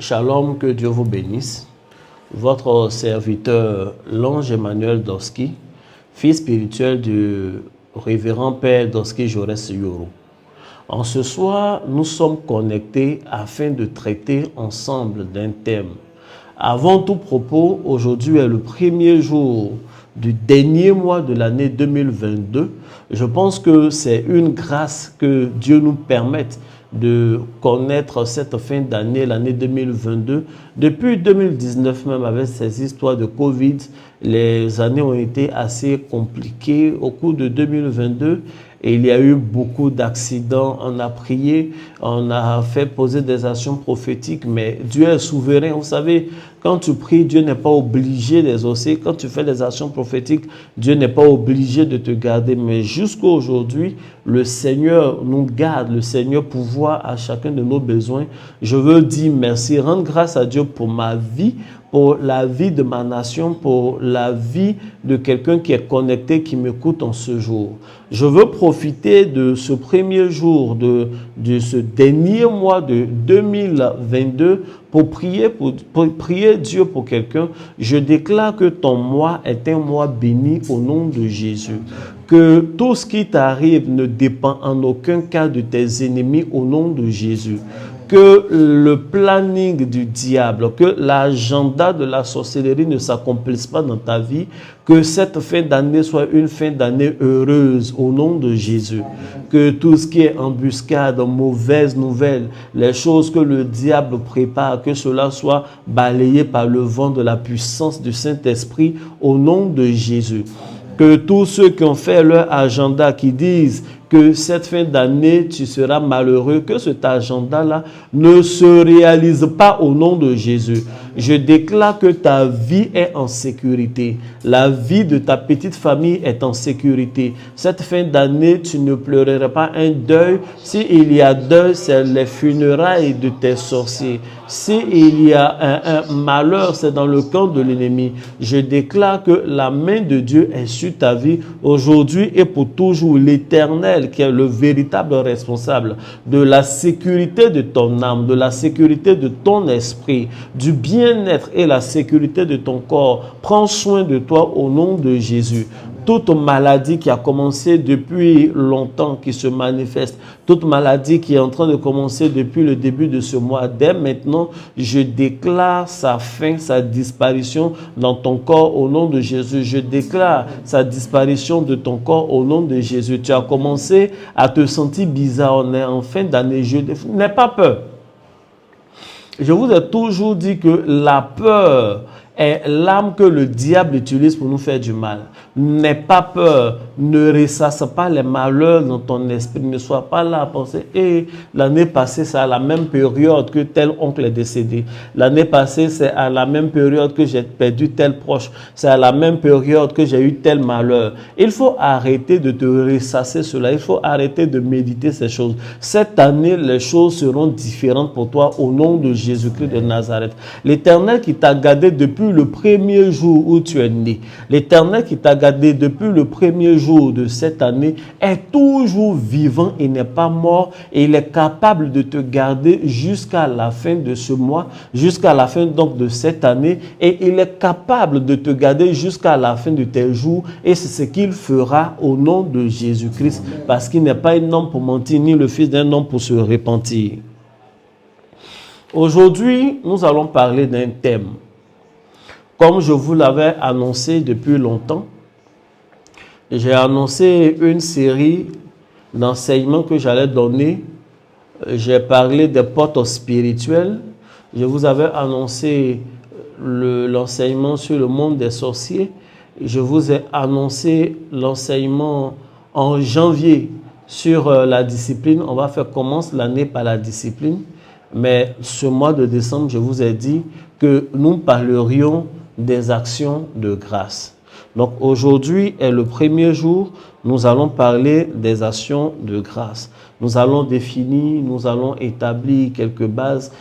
Shalom, que Dieu vous bénisse. Votre serviteur, l'ange Emmanuel Doski, fils spirituel du révérend Père Doski Jaurès Yoro. En ce soir, nous sommes connectés afin de traiter ensemble d'un thème. Avant tout propos, aujourd'hui est le premier jour du dernier mois de l'année 2022. Je pense que c'est une grâce que Dieu nous permette de connaître cette fin d'année, l'année 2022. Depuis 2019 même, avec ces histoires de Covid, les années ont été assez compliquées. Au cours de 2022, et il y a eu beaucoup d'accidents. On a prié, on a fait poser des actions prophétiques, mais Dieu est souverain. Vous savez, quand tu pries, Dieu n'est pas obligé d'exaucer. Quand tu fais des actions prophétiques, Dieu n'est pas obligé de te garder. Mais jusqu'à aujourd'hui, le Seigneur nous garde, le Seigneur pourvoit à chacun de nos besoins. Je veux dire merci, rendre grâce à Dieu pour ma vie, pour la vie de ma nation, pour la vie de quelqu'un qui est connecté, qui m'écoute en ce jour. Je veux profiter de ce premier jour, de ce dernier mois de 2022 pour prier Dieu pour quelqu'un. Je déclare que ton mois est un mois béni au nom de Jésus. Que tout ce qui t'arrive ne dépend en aucun cas de tes ennemis au nom de Jésus. Que le planning du diable, que l'agenda de la sorcellerie ne s'accomplisse pas dans ta vie, que cette fin d'année soit une fin d'année heureuse au nom de Jésus. Que tout ce qui est embuscade, mauvaises nouvelles, les choses que le diable prépare, que cela soit balayé par le vent de la puissance du Saint-Esprit au nom de Jésus. Que tous ceux qui ont fait leur agenda, qui disent que cette fin d'année, tu seras malheureux, que cet agenda-là ne se réalise pas au nom de Jésus. Je déclare que ta vie est en sécurité. La vie de ta petite famille est en sécurité. Cette fin d'année, tu ne pleureras pas un deuil. S'il y a deuil, c'est les funérailles de tes sorciers. S'il y a un malheur, c'est dans le camp de l'ennemi. Je déclare que la main de Dieu est sur ta vie aujourd'hui et pour toujours. L'Éternel, qui est le véritable responsable de la sécurité de ton âme, de la sécurité de ton esprit, du bien-être et la sécurité de ton corps, prends soin de toi au nom de Jésus. Toute maladie qui a commencé depuis longtemps, qui se manifeste, toute maladie qui est en train de commencer depuis le début de ce mois, dès maintenant, je déclare sa fin, sa disparition dans ton corps au nom de Jésus. Je déclare sa disparition de ton corps au nom de Jésus. Tu as commencé à te sentir bizarre, on est en fin d'année. N'aie pas peur. Je vous ai toujours dit que la peur est l'arme que le diable utilise pour nous faire du mal. N'aie pas peur, ne ressasse pas les malheurs dans ton esprit, ne sois pas là à penser « l'année passée, c'est à la même période que tel oncle est décédé. L'année passée, c'est à la même période que j'ai perdu tel proche. C'est à la même période que j'ai eu tel malheur. » Il faut arrêter de te ressasser cela, il faut arrêter de méditer ces choses. Cette année, les choses seront différentes pour toi au nom de Jésus-Christ de Nazareth. L'Éternel qui t'a gardé depuis le premier jour où tu es né, l'Éternel qui t'a gardé depuis le premier jour de cette année est toujours vivant, il n'est pas mort et il est capable de te garder jusqu'à la fin de ce mois, jusqu'à la fin donc de cette année, et il est capable de te garder jusqu'à la fin de tes jours, et c'est ce qu'il fera au nom de Jésus-Christ, parce qu'il n'est pas un homme pour mentir, ni le fils d'un homme pour se repentir. Aujourd'hui, nous allons parler d'un thème. Comme je vous l'avais annoncé depuis longtemps, j'ai annoncé une série d'enseignements que j'allais donner. J'ai parlé des portes spirituelles. Je vous avais annoncé l'enseignement sur le monde des sorciers. Je vous ai annoncé l'enseignement en janvier sur la discipline. On va faire commencer l'année par la discipline. Mais ce mois de décembre, je vous ai dit que nous parlerions des actions de grâce. Donc aujourd'hui est le premier jour, nous allons parler des actions de grâce. Nous allons définir, nous allons établir quelques bases.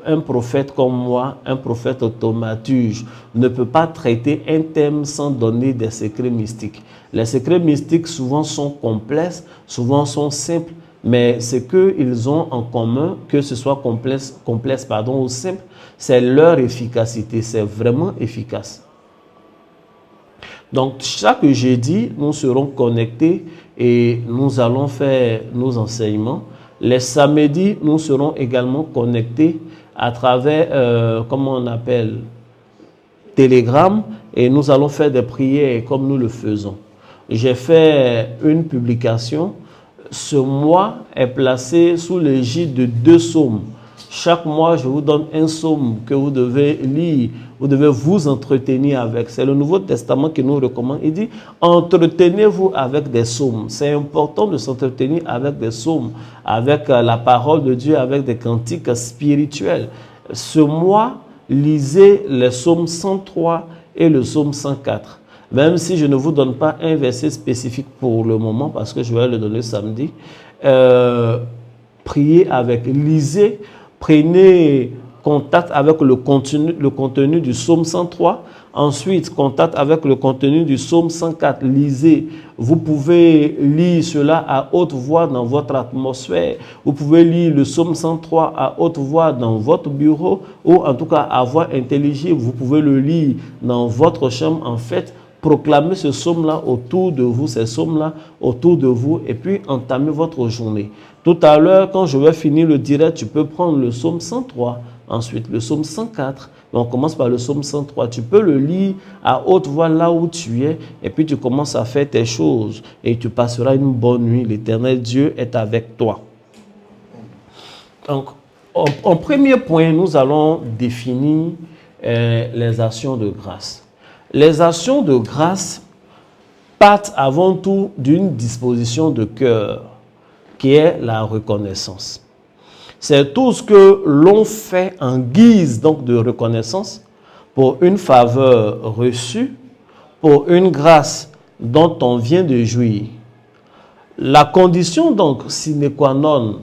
Un prophète comme moi, un prophète thaumaturge, ne peut pas traiter un thème sans donner des secrets mystiques. Les secrets mystiques souvent sont complexes, souvent sont simples, mais ce qu'ils ont en commun, que ce soit complexe ou simple, c'est leur efficacité. C'est vraiment efficace. Donc, chaque jeudi, nous serons connectés et nous allons faire nos enseignements. Les samedis, nous serons également connectés à travers, comment on appelle, Telegram, et nous allons faire des prières comme nous le faisons. J'ai fait une publication. Ce mois est placé sous l'égide de 2 psaumes. Chaque mois, je vous donne un psaume que vous devez lire, vous devez vous entretenir avec. C'est le Nouveau Testament qui nous recommande. Il dit, entretenez-vous avec des psaumes. C'est important de s'entretenir avec des psaumes, avec la parole de Dieu, avec des cantiques spirituels. Ce mois, lisez les psaumes 103 et le psaume 104. Même si je ne vous donne pas un verset spécifique pour le moment, parce que je vais le donner samedi, priez avec, lisez, prenez contact avec le contenu du psaume 103, ensuite contact avec le contenu du psaume 104, lisez. Vous pouvez lire cela à haute voix dans votre atmosphère, vous pouvez lire le psaume 103 à haute voix dans votre bureau, ou en tout cas à voix intelligible, vous pouvez le lire dans votre chambre. En fait, proclamez ce psaume-là autour de vous, ces psaumes-là autour de vous, et puis entamez votre journée. Tout à l'heure, quand je vais finir le direct, tu peux prendre le psaume 103, ensuite le psaume 104. On commence par le psaume 103. Tu peux le lire à haute voix là où tu es, et puis tu commences à faire tes choses, et tu passeras une bonne nuit. L'Éternel Dieu est avec toi. Donc, en premier point, nous allons définir les actions de grâce. Les actions de grâce partent avant tout d'une disposition de cœur qui est la reconnaissance. C'est tout ce que l'on fait en guise donc de reconnaissance pour une faveur reçue, pour une grâce dont on vient de jouir. La condition donc sine qua non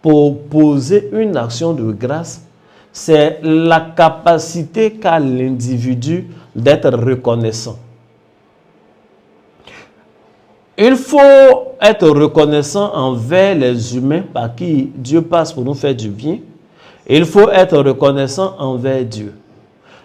pour poser une action de grâce, c'est la capacité qu'a l'individu d'être reconnaissant. Il faut être reconnaissant envers les humains par qui Dieu passe pour nous faire du bien. Il faut être reconnaissant envers Dieu.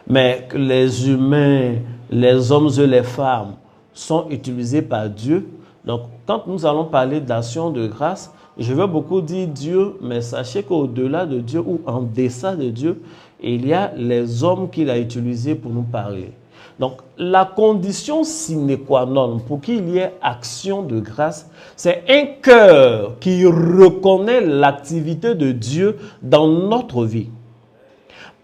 Mais les humains, les hommes et les femmes sont utilisés par Dieu. Donc, quand nous allons parler d'action de grâce, je veux beaucoup dire Dieu, mais sachez qu'au-delà de Dieu ou en deçà de Dieu, il y a les hommes qu'il a utilisés pour nous parler. Donc, la condition sine qua non pour qu'il y ait action de grâce, c'est un cœur qui reconnaît l'activité de Dieu dans notre vie.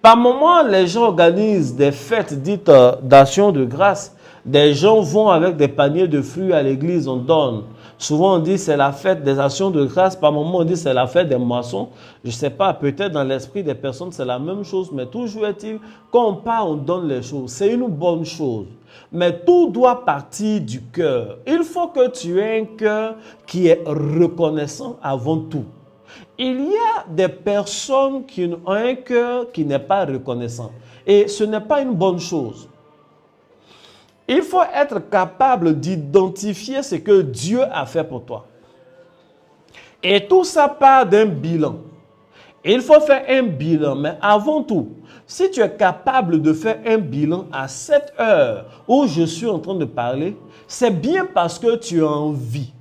Par moments, les gens organisent des fêtes dites d'action de grâce. Des gens vont avec des paniers de fruits à l'église, on donne. Souvent, on dit c'est la fête des actions de grâce. Par moments, on dit c'est la fête des moissons. Je ne sais pas, peut-être dans l'esprit des personnes, c'est la même chose. Mais toujours est-il, quand on part, on donne les choses. C'est une bonne chose. Mais tout doit partir du cœur. Il faut que tu aies un cœur qui est reconnaissant avant tout. Il y a des personnes qui ont un cœur qui n'est pas reconnaissant. Et ce n'est pas une bonne chose. Il faut être capable d'identifier ce que Dieu a fait pour toi. Et tout ça part d'un bilan. Il faut faire un bilan, mais avant tout, si tu es capable de faire un bilan à cette heure où je suis en train de parler, c'est bien parce que tu as envie.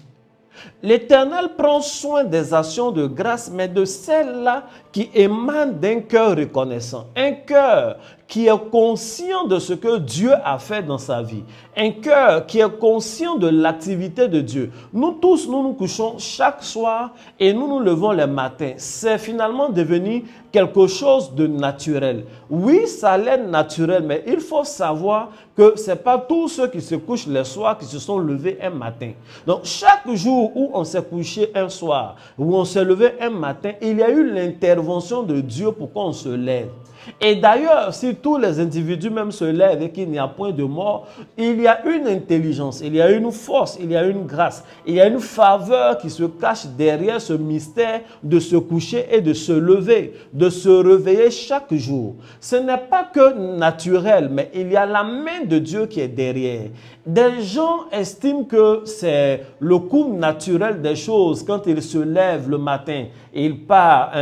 L'Éternel prend soin des actions de grâce, mais de celles-là qui émanent d'un cœur reconnaissant. Un cœur qui est conscient de ce que Dieu a fait dans sa vie. Un cœur qui est conscient de l'activité de Dieu. Nous tous, nous nous couchons chaque soir et nous nous levons les matins. C'est finalement devenu quelque chose de naturel. Oui, ça l'est naturel, mais il faut savoir que ce n'est pas tous ceux qui se couchent le soir qui se sont levés un matin. Donc, chaque jour où on s'est couché un soir, où on s'est levé un matin, il y a eu l'intervention de Dieu pour qu'on se lève. Et d'ailleurs, si tous les individus même se lèvent et qu'il n'y a point de mort, il y a une intelligence, il y a une force, il y a une grâce, il y a une faveur qui se cache derrière ce mystère de se coucher et de se lever, de se réveiller chaque jour. Ce n'est pas que naturel, mais il y a la main de Dieu qui est derrière. Des gens estiment que c'est le coup naturel naturel des choses, quand il se lève le matin, il part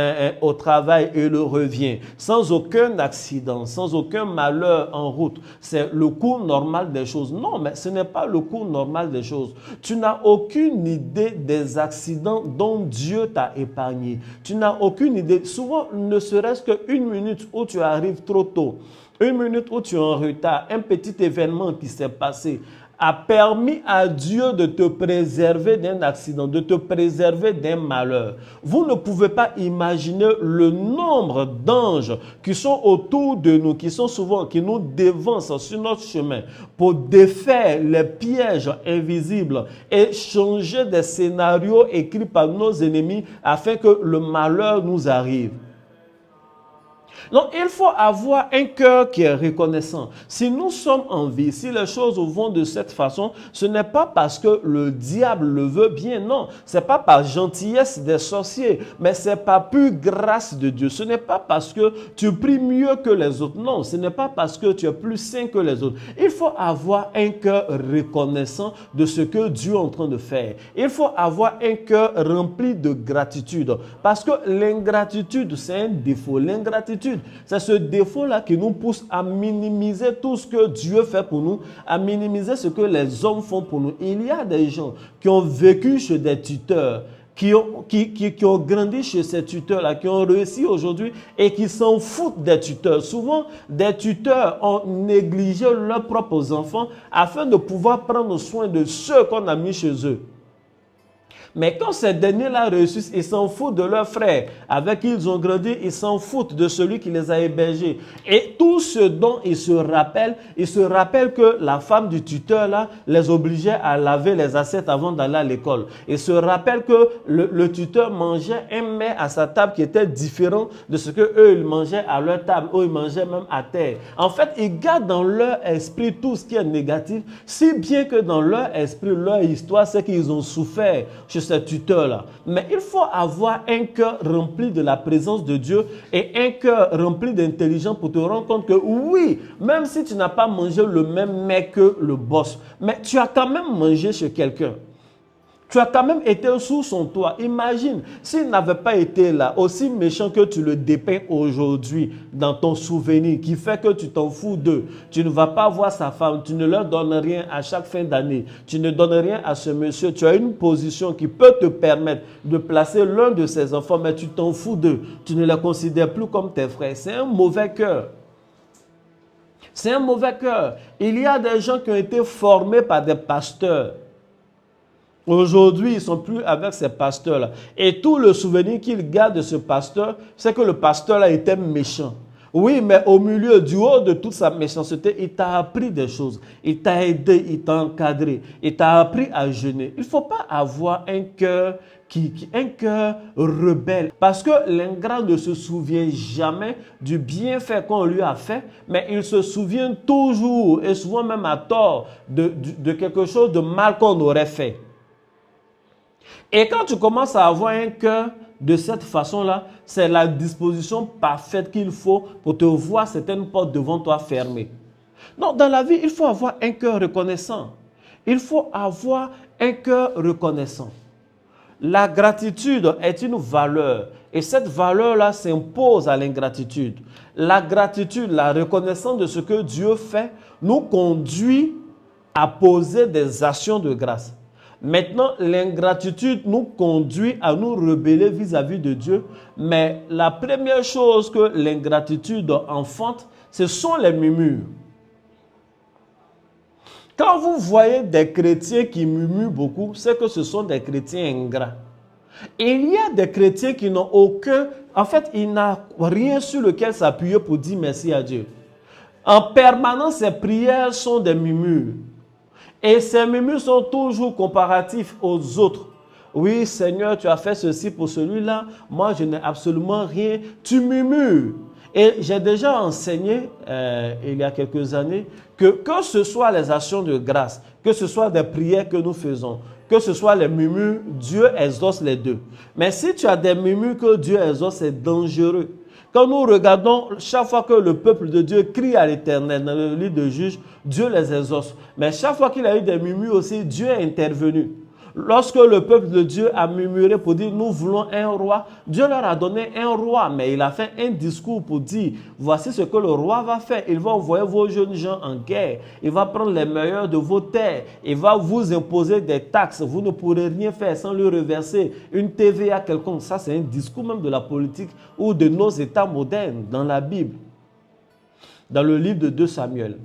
au travail et il revient, sans aucun accident, sans aucun malheur en route. C'est le cours normal des choses. Non, mais ce n'est pas le cours normal des choses. Tu n'as aucune idée des accidents dont Dieu t'a épargné. Tu n'as aucune idée. Souvent, ne serait-ce qu'une minute où tu arrives trop tôt, une minute où tu es en retard, un petit événement qui s'est passé, a permis à Dieu de te préserver d'un accident, de te préserver d'un malheur. Vous ne pouvez pas imaginer le nombre d'anges qui sont autour de nous, qui nous dévancent sur notre chemin pour défaire les pièges invisibles et changer des scénarios écrits par nos ennemis afin que le malheur nous arrive. Donc, il faut avoir un cœur qui est reconnaissant. Si nous sommes en vie, si les choses vont de cette façon, ce n'est pas parce que le diable le veut bien, non. Ce n'est pas par gentillesse des sorciers, mais c'est par pure grâce de Dieu. Ce n'est pas parce que tu pries mieux que les autres, non. Ce n'est pas parce que tu es plus saint que les autres. Il faut avoir un cœur reconnaissant de ce que Dieu est en train de faire. Il faut avoir un cœur rempli de gratitude, parce que l'ingratitude, c'est un défaut. L'ingratitude, c'est ce défaut-là qui nous pousse à minimiser tout ce que Dieu fait pour nous, à minimiser ce que les hommes font pour nous. Il y a des gens qui ont vécu chez des tuteurs, qui ont grandi chez ces tuteurs-là, qui ont réussi aujourd'hui et qui s'en foutent des tuteurs. Souvent, des tuteurs ont négligé leurs propres enfants afin de pouvoir prendre soin de ceux qu'on a mis chez eux. Mais quand ces derniers-là réussissent, ils s'en foutent de leurs frères avec qui ils ont grandi, ils s'en foutent de celui qui les a hébergés. Et tout ce dont ils se rappellent que la femme du tuteur-là les obligeait à laver les assiettes avant d'aller à l'école. Ils se rappellent que le tuteur mangeait un mets à sa table qui était différent de ce qu'eux, ils mangeaient à leur table, ou ils mangeaient même à terre. En fait, ils gardent dans leur esprit tout ce qui est négatif, si bien que dans leur esprit, leur histoire, c'est qu'ils ont souffert chez ce tuteur-là. Mais il faut avoir un cœur rempli de la présence de Dieu et un cœur rempli d'intelligence pour te rendre compte que oui, même si tu n'as pas mangé le même mets que le boss, mais tu as quand même mangé chez quelqu'un. Tu as quand même été sous son toit. Imagine, s'il n'avait pas été là, aussi méchant que tu le dépeins aujourd'hui dans ton souvenir, qui fait que tu t'en fous d'eux. Tu ne vas pas voir sa femme, tu ne leur donnes rien à chaque fin d'année. Tu ne donnes rien à ce monsieur. Tu as une position qui peut te permettre de placer l'un de ses enfants, mais tu t'en fous d'eux. Tu ne les considères plus comme tes frères. C'est un mauvais cœur. C'est un mauvais cœur. Il y a des gens qui ont été formés par des pasteurs. Aujourd'hui, ils ne sont plus avec ces pasteurs-là. Et tout le souvenir qu'ils gardent de ce pasteur, c'est que le pasteur-là était méchant. Oui, mais au milieu, du haut de toute sa méchanceté, il t'a appris des choses. Il t'a aidé, il t'a encadré. Il t'a appris à jeûner. Il ne faut pas avoir un cœur rebelle. Parce que l'ingrat ne se souvient jamais du bienfait qu'on lui a fait, mais il se souvient toujours, et souvent même à tort, de quelque chose de mal qu'on aurait fait. Et quand tu commences à avoir un cœur de cette façon-là, c'est la disposition parfaite qu'il faut pour te voir certaines portes devant toi fermées. Non, dans la vie, il faut avoir un cœur reconnaissant. Il faut avoir un cœur reconnaissant. La gratitude est une valeur et cette valeur-là s'impose à l'ingratitude. La gratitude, la reconnaissance de ce que Dieu fait, nous conduit à poser des actions de grâce. Maintenant, l'ingratitude nous conduit à nous rebeller vis-à-vis de Dieu. Mais la première chose que l'ingratitude enfante, ce sont les murmures. Quand vous voyez des chrétiens qui murmurent beaucoup, c'est que ce sont des chrétiens ingrats. Et il y a des chrétiens qui n'ont il n'a rien sur lequel s'appuyer pour dire merci à Dieu. En permanence, ces prières sont des murmures. Et ces murmures sont toujours comparatifs aux autres. Oui, Seigneur, tu as fait ceci pour celui-là. Moi, je n'ai absolument rien. Tu murmures. Et j'ai déjà enseigné, il y a quelques années, que ce soit les actions de grâce, que ce soit des prières que nous faisons, que ce soit les murmures, Dieu exauce les deux. Mais si tu as des murmures que Dieu exauce, c'est dangereux. Quand nous regardons, chaque fois que le peuple de Dieu crie à l'Éternel dans le livre de Juges, Dieu les exauce. Mais chaque fois qu'il a eu des murmures aussi, Dieu est intervenu. Lorsque le peuple de Dieu a murmuré pour dire nous voulons un roi, Dieu leur a donné un roi, mais il a fait un discours pour dire voici ce que le roi va faire. Il va envoyer vos jeunes gens en guerre, il va prendre les meilleurs de vos terres, il va vous imposer des taxes, vous ne pourrez rien faire sans lui reverser une TVA quelconque. Ça, c'est un discours même de la politique ou de nos États modernes dans la Bible, dans le livre de 2 Samuel.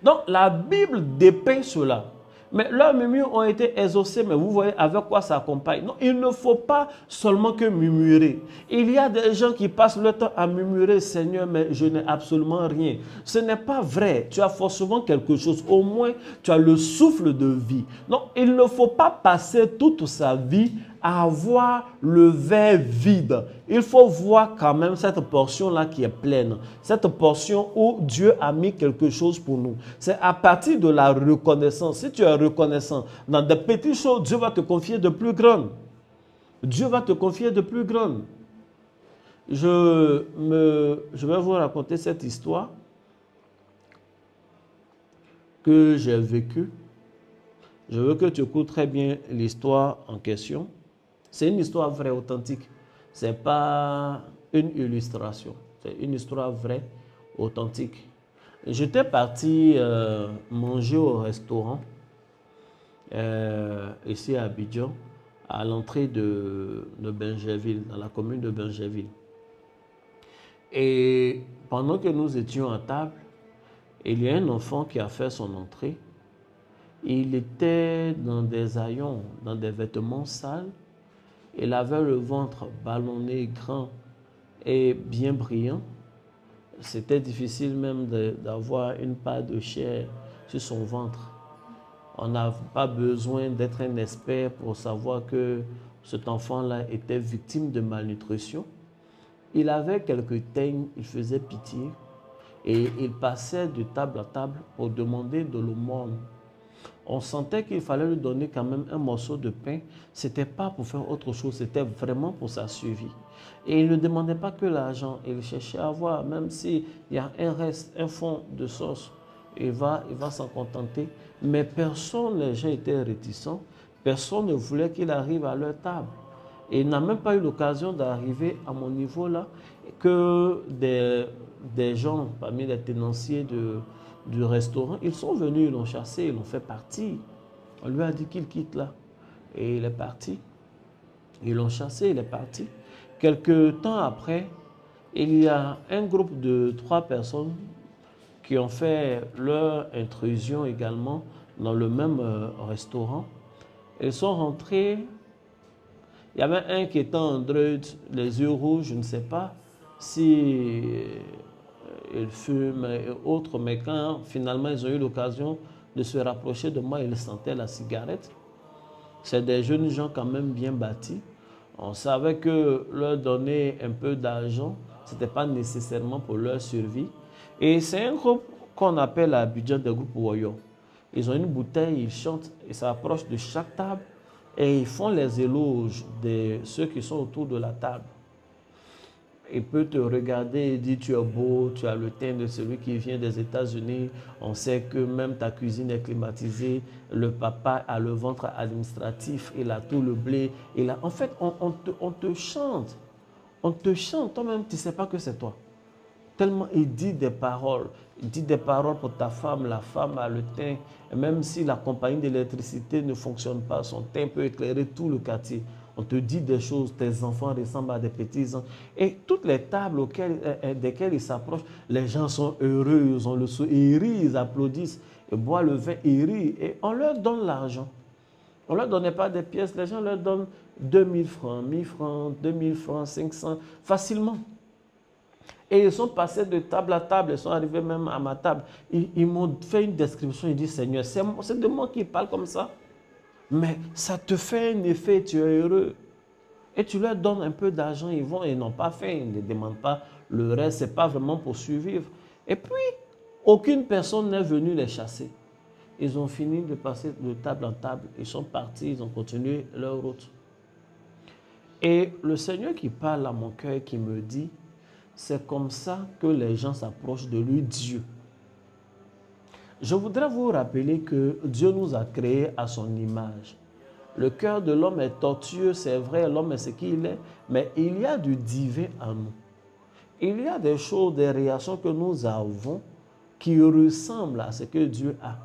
Donc, la Bible dépeint cela. Mais leurs murmures ont été exaucés, mais vous voyez avec quoi ça accompagne. Non, il ne faut pas seulement que murmurer. Il y a des gens qui passent le temps à murmurer, Seigneur, mais je n'ai absolument rien. Ce n'est pas vrai. Tu as forcément quelque chose. Au moins, tu as le souffle de vie. Non, il ne faut pas passer toute sa vie à avoir le verre vide. Il faut voir quand même cette portion-là qui est pleine. Cette portion où Dieu a mis quelque chose pour nous. C'est à partir de la reconnaissance. Si tu es reconnaissant dans des petites choses, Dieu va te confier de plus grandes. Dieu va te confier de plus grandes. Je vais vous raconter cette histoire que j'ai vécue. Je veux que tu écoutes très bien l'histoire en question. C'est une histoire vraie, authentique. Ce n'est pas une illustration. C'est une histoire vraie, authentique. J'étais parti manger au restaurant ici à Abidjan, à l'entrée de Bingerville, dans la commune de Bingerville. Et pendant que nous étions à table, il y a un enfant qui a fait son entrée. Il était dans des haillons, dans des vêtements sales. Il avait le ventre ballonné, grand et bien brillant. C'était difficile même d'avoir une part de chair sur son ventre. On n'a pas besoin d'être un expert pour savoir que cet enfant-là était victime de malnutrition. Il avait quelques teignes, il faisait pitié et il passait de table à table pour demander de l'aumône. On sentait qu'il fallait lui donner quand même un morceau de pain. Ce n'était pas pour faire autre chose, c'était vraiment pour sa survie. Et il ne demandait pas que l'argent, il cherchait à avoir, même s'il y a un reste, un fond de sauce, il va s'en contenter. Mais personne, les gens étaient réticents, personne ne voulait qu'il arrive à leur table. Et il n'a même pas eu l'occasion d'arriver à mon niveau là, que des gens parmi les tenanciers du restaurant, ils sont venus, ils l'ont chassé, ils l'ont fait partir. On lui a dit qu'il quitte là. Et il est parti. Ils l'ont chassé, il est parti. Quelques temps après, il y a un groupe de 3 personnes qui ont fait leur intrusion également dans le même restaurant. Ils sont rentrés. Il y avait un qui était en dread, les yeux rouges, je ne sais pas si il fume et autres, mais quand finalement ils ont eu l'occasion de se rapprocher de moi, ils sentaient la cigarette. C'est des jeunes gens quand même bien bâtis. On savait que leur donner un peu d'argent, ce n'était pas nécessairement pour leur survie. Et c'est un groupe qu'on appelle à Abidjan des groupes Woyo. Ils ont une bouteille, ils chantent, ils s'approchent de chaque table et ils font les éloges de ceux qui sont autour de la table. Il peut te regarder et dire tu es beau, tu as le teint de celui qui vient des États-Unis. On sait que même ta cuisine est climatisée. Le papa a le ventre administratif, il a tout le blé. En fait, on te chante. On te chante, toi-même tu ne sais pas que c'est toi. Tellement il dit des paroles. Il dit des paroles pour ta femme, la femme a le teint. Et même si la compagnie d'électricité ne fonctionne pas, son teint peut éclairer tout le quartier. On te dit des choses, tes enfants ressemblent à des petits-enfants. Et toutes les tables desquelles ils s'approchent, les gens sont heureux, ils ont le sourire, ils rient, ils applaudissent, ils boivent le vin, ils rient. Et on leur donne l'argent. On ne leur donnait pas des pièces, les gens leur donnent 2000 francs, 1000 francs, 2000 francs, 500, facilement. Et ils sont passés de table à table, ils sont arrivés même à ma table. Ils m'ont fait une description, ils disent, Seigneur, c'est de moi qui parle comme ça. Mais ça te fait un effet, tu es heureux. Et tu leur donnes un peu d'argent, ils vont, ils n'ont pas faim, ils ne demandent pas le reste, ce n'est pas vraiment pour survivre. Et puis, aucune personne n'est venue les chasser. Ils ont fini de passer de table en table, ils sont partis, ils ont continué leur route. Et le Seigneur qui parle à mon cœur, qui me dit, c'est comme ça que les gens s'approchent de lui, Dieu. Je voudrais vous rappeler que Dieu nous a créés à son image. Le cœur de l'homme est tortueux, c'est vrai, l'homme est ce qu'il est, mais il y a du divin en nous. Il y a des choses, des réactions que nous avons qui ressemblent à ce que Dieu a.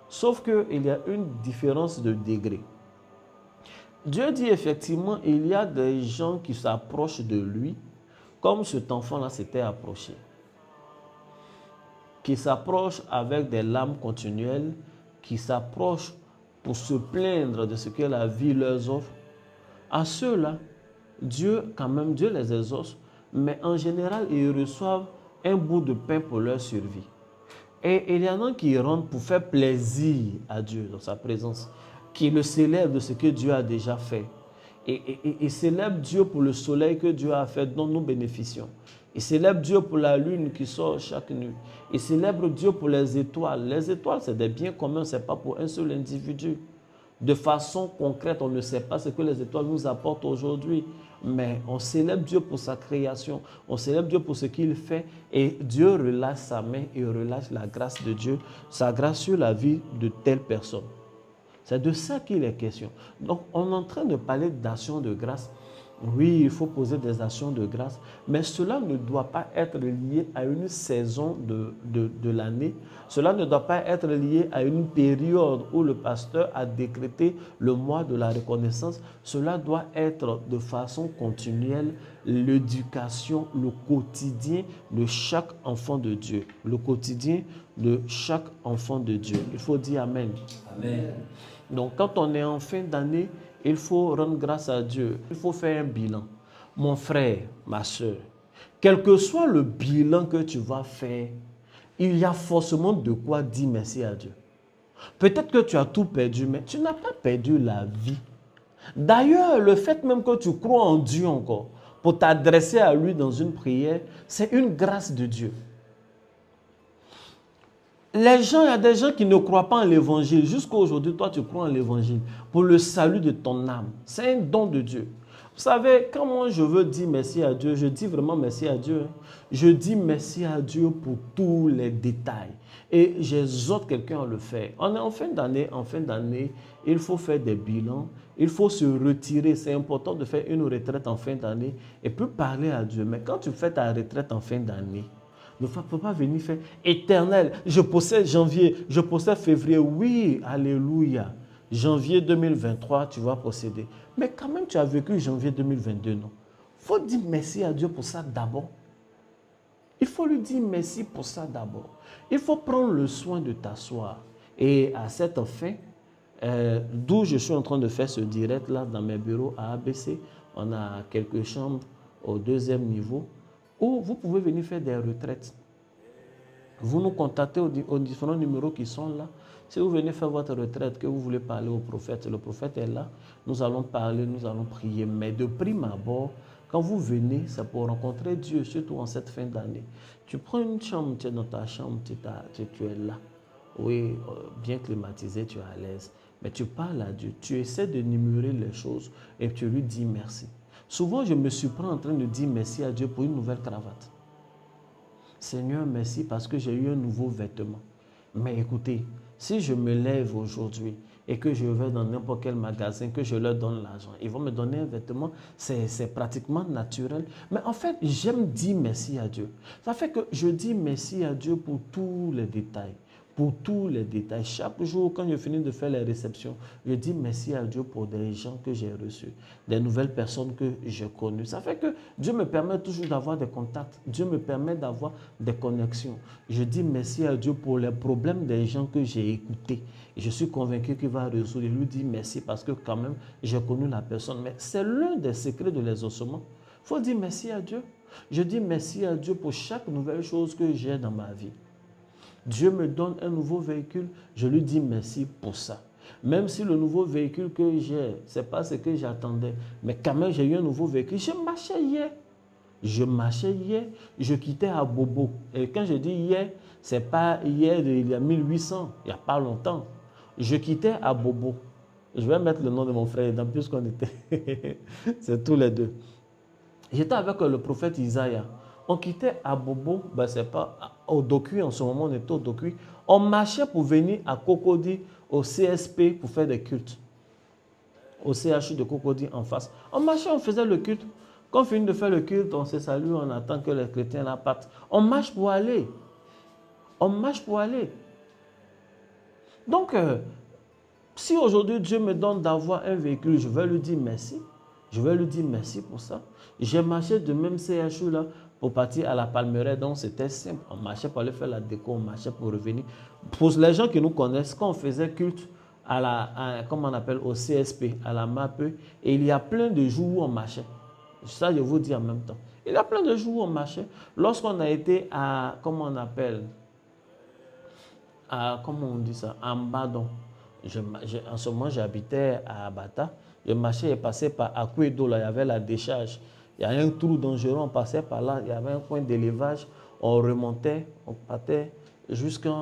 Sauf qu'il y a une différence de degré. Dieu dit effectivement, il y a des gens qui s'approchent de lui, comme cet enfant-là s'était approché, qui s'approchent avec des larmes continuelles, qui s'approchent pour se plaindre de ce que la vie leur offre. À ceux-là, Dieu, quand même, Dieu les exauce, mais en général, ils reçoivent un bout de pain pour leur survie. Et il y en a qui rentrent pour faire plaisir à Dieu dans sa présence, qui le célèbrent de ce que Dieu a déjà fait. Et célèbrent Dieu pour le soleil que Dieu a fait, dont nous bénéficions. Ils célèbrent Dieu pour la lune qui sort chaque nuit. Ils célèbrent Dieu pour les étoiles. Les étoiles, c'est des biens communs, ce n'est pas pour un seul individu. De façon concrète, on ne sait pas ce que les étoiles nous apportent aujourd'hui, mais on célèbre Dieu pour sa création, on célèbre Dieu pour ce qu'il fait, et Dieu relâche sa main et relâche la grâce de Dieu, sa grâce sur la vie de telle personne. C'est de ça qu'il est question. Donc, on est en train de parler d'action de grâce. Oui, il faut poser des actions de grâce, mais cela ne doit pas être lié à une saison de l'année. Cela ne doit pas être lié à une période où le pasteur a décrété le mois de la reconnaissance. Cela doit être de façon continuelle l'éducation, le quotidien de chaque enfant de Dieu. Le quotidien de chaque enfant de Dieu. Il faut dire Amen. Amen. Donc, quand on est en fin d'année, il faut rendre grâce à Dieu. Il faut faire un bilan. Mon frère, ma soeur, quel que soit le bilan que tu vas faire, il y a forcément de quoi dire merci à Dieu. Peut-être que tu as tout perdu, mais tu n'as pas perdu la vie. D'ailleurs, le fait même que tu crois en Dieu encore, pour t'adresser à lui dans une prière, c'est une grâce de Dieu. Les gens, il y a des gens qui ne croient pas en l'évangile. Jusqu'à aujourd'hui, toi, tu crois en l'évangile pour le salut de ton âme. C'est un don de Dieu. Vous savez, quand moi je veux dire merci à Dieu, je dis vraiment merci à Dieu. Je dis merci à Dieu pour tous les détails. Et j'exhorte quelqu'un à le faire. On est en fin d'année, il faut faire des bilans. Il faut se retirer. C'est important de faire une retraite en fin d'année et puis parler à Dieu. Mais quand tu fais ta retraite en fin d'année, ne faut pas venir faire éternel. Je possède janvier, je possède février. Oui, alléluia. Janvier 2023, tu vas posséder. Mais quand même, tu as vécu janvier 2022, non? Il faut dire merci à Dieu pour ça d'abord. Il faut lui dire merci pour ça d'abord. Il faut prendre le soin de t'asseoir. Et à cette fin, d'où je suis en train de faire ce direct là dans mes bureaux à ABC, on a quelques chambres au 2e niveau où vous pouvez venir faire des retraites. Vous nous contactez aux différents numéros qui sont là. Si vous venez faire votre retraite, que vous voulez parler au prophète, le prophète est là. Nous allons parler, nous allons prier. Mais de prime abord, quand vous venez, c'est pour rencontrer Dieu, surtout en cette fin d'année. Tu prends une chambre, tu es dans ta chambre, tu es là. Oui, bien climatisé, tu es à l'aise. Mais tu parles à Dieu, tu essaies de numérer les choses et tu lui dis merci. Souvent, je me surprends en train de dire merci à Dieu pour une nouvelle cravate. Seigneur, merci parce que j'ai eu un nouveau vêtement. Mais écoutez, si je me lève aujourd'hui et que je vais dans n'importe quel magasin, que je leur donne l'argent, ils vont me donner un vêtement, c'est pratiquement naturel. Mais en fait, j'aime dire merci à Dieu. Ça fait que je dis merci à Dieu pour tous les détails. Pour tous les détails. Chaque jour, quand je finis de faire les réceptions, je dis merci à Dieu pour des gens que j'ai reçus, des nouvelles personnes que j'ai connues. Ça fait que Dieu me permet toujours d'avoir des contacts. Dieu me permet d'avoir des connexions. Je dis merci à Dieu pour les problèmes des gens que j'ai écoutés. Et je suis convaincu qu'il va résoudre. Je lui dis merci parce que quand même, j'ai connu la personne. Mais c'est l'un des secrets de l'exaucement. Il faut dire merci à Dieu. Je dis merci à Dieu pour chaque nouvelle chose que j'ai dans ma vie. Dieu me donne un nouveau véhicule, je lui dis merci pour ça. Même si le nouveau véhicule que j'ai, ce n'est pas ce que j'attendais, mais quand même j'ai eu un nouveau véhicule. Je marchais hier, je quittais à Bobo. Et quand je dis hier, ce n'est pas hier, il y a 1800, il n'y a pas longtemps. Je quittais à Bobo. Je vais mettre le nom de mon frère, puisqu'on était, c'est tous les deux. J'étais avec le prophète Isaïe. On quittait à Bobo, c'est pas au Dokui, en ce moment on était au Dokui. On marchait pour venir à Cocody, au CSP, pour faire des cultes. au CHU de Cocody en face. On marchait, on faisait le culte. Quand on finit de faire le culte, on se salue, on attend que les chrétiens la partent. On marche pour aller. On marche pour aller. Donc, si aujourd'hui Dieu me donne d'avoir un véhicule, je vais lui dire merci. Je vais lui dire merci pour ça. J'ai marché de même CHU là pour partir à la Palmeraie, donc c'était simple. On marchait pour aller faire la déco, on marchait pour revenir. Pour les gens qui nous connaissent, quand on faisait culte comment on appelle, au CSP, à la MAPE, et il y a plein de jours où on marchait. Ça, je vous dis en même temps. Il y a plein de jours où on marchait. Lorsqu'on a été à, comment on appelle, comment on dit ça, en Badon. En ce moment, j'habitais à Bata. Je marchais et passais par Akuedo, là, il y avait la décharge. Il y a un trou dangereux, on passait par là, il y avait un point d'élevage. On remontait, on partait jusqu'à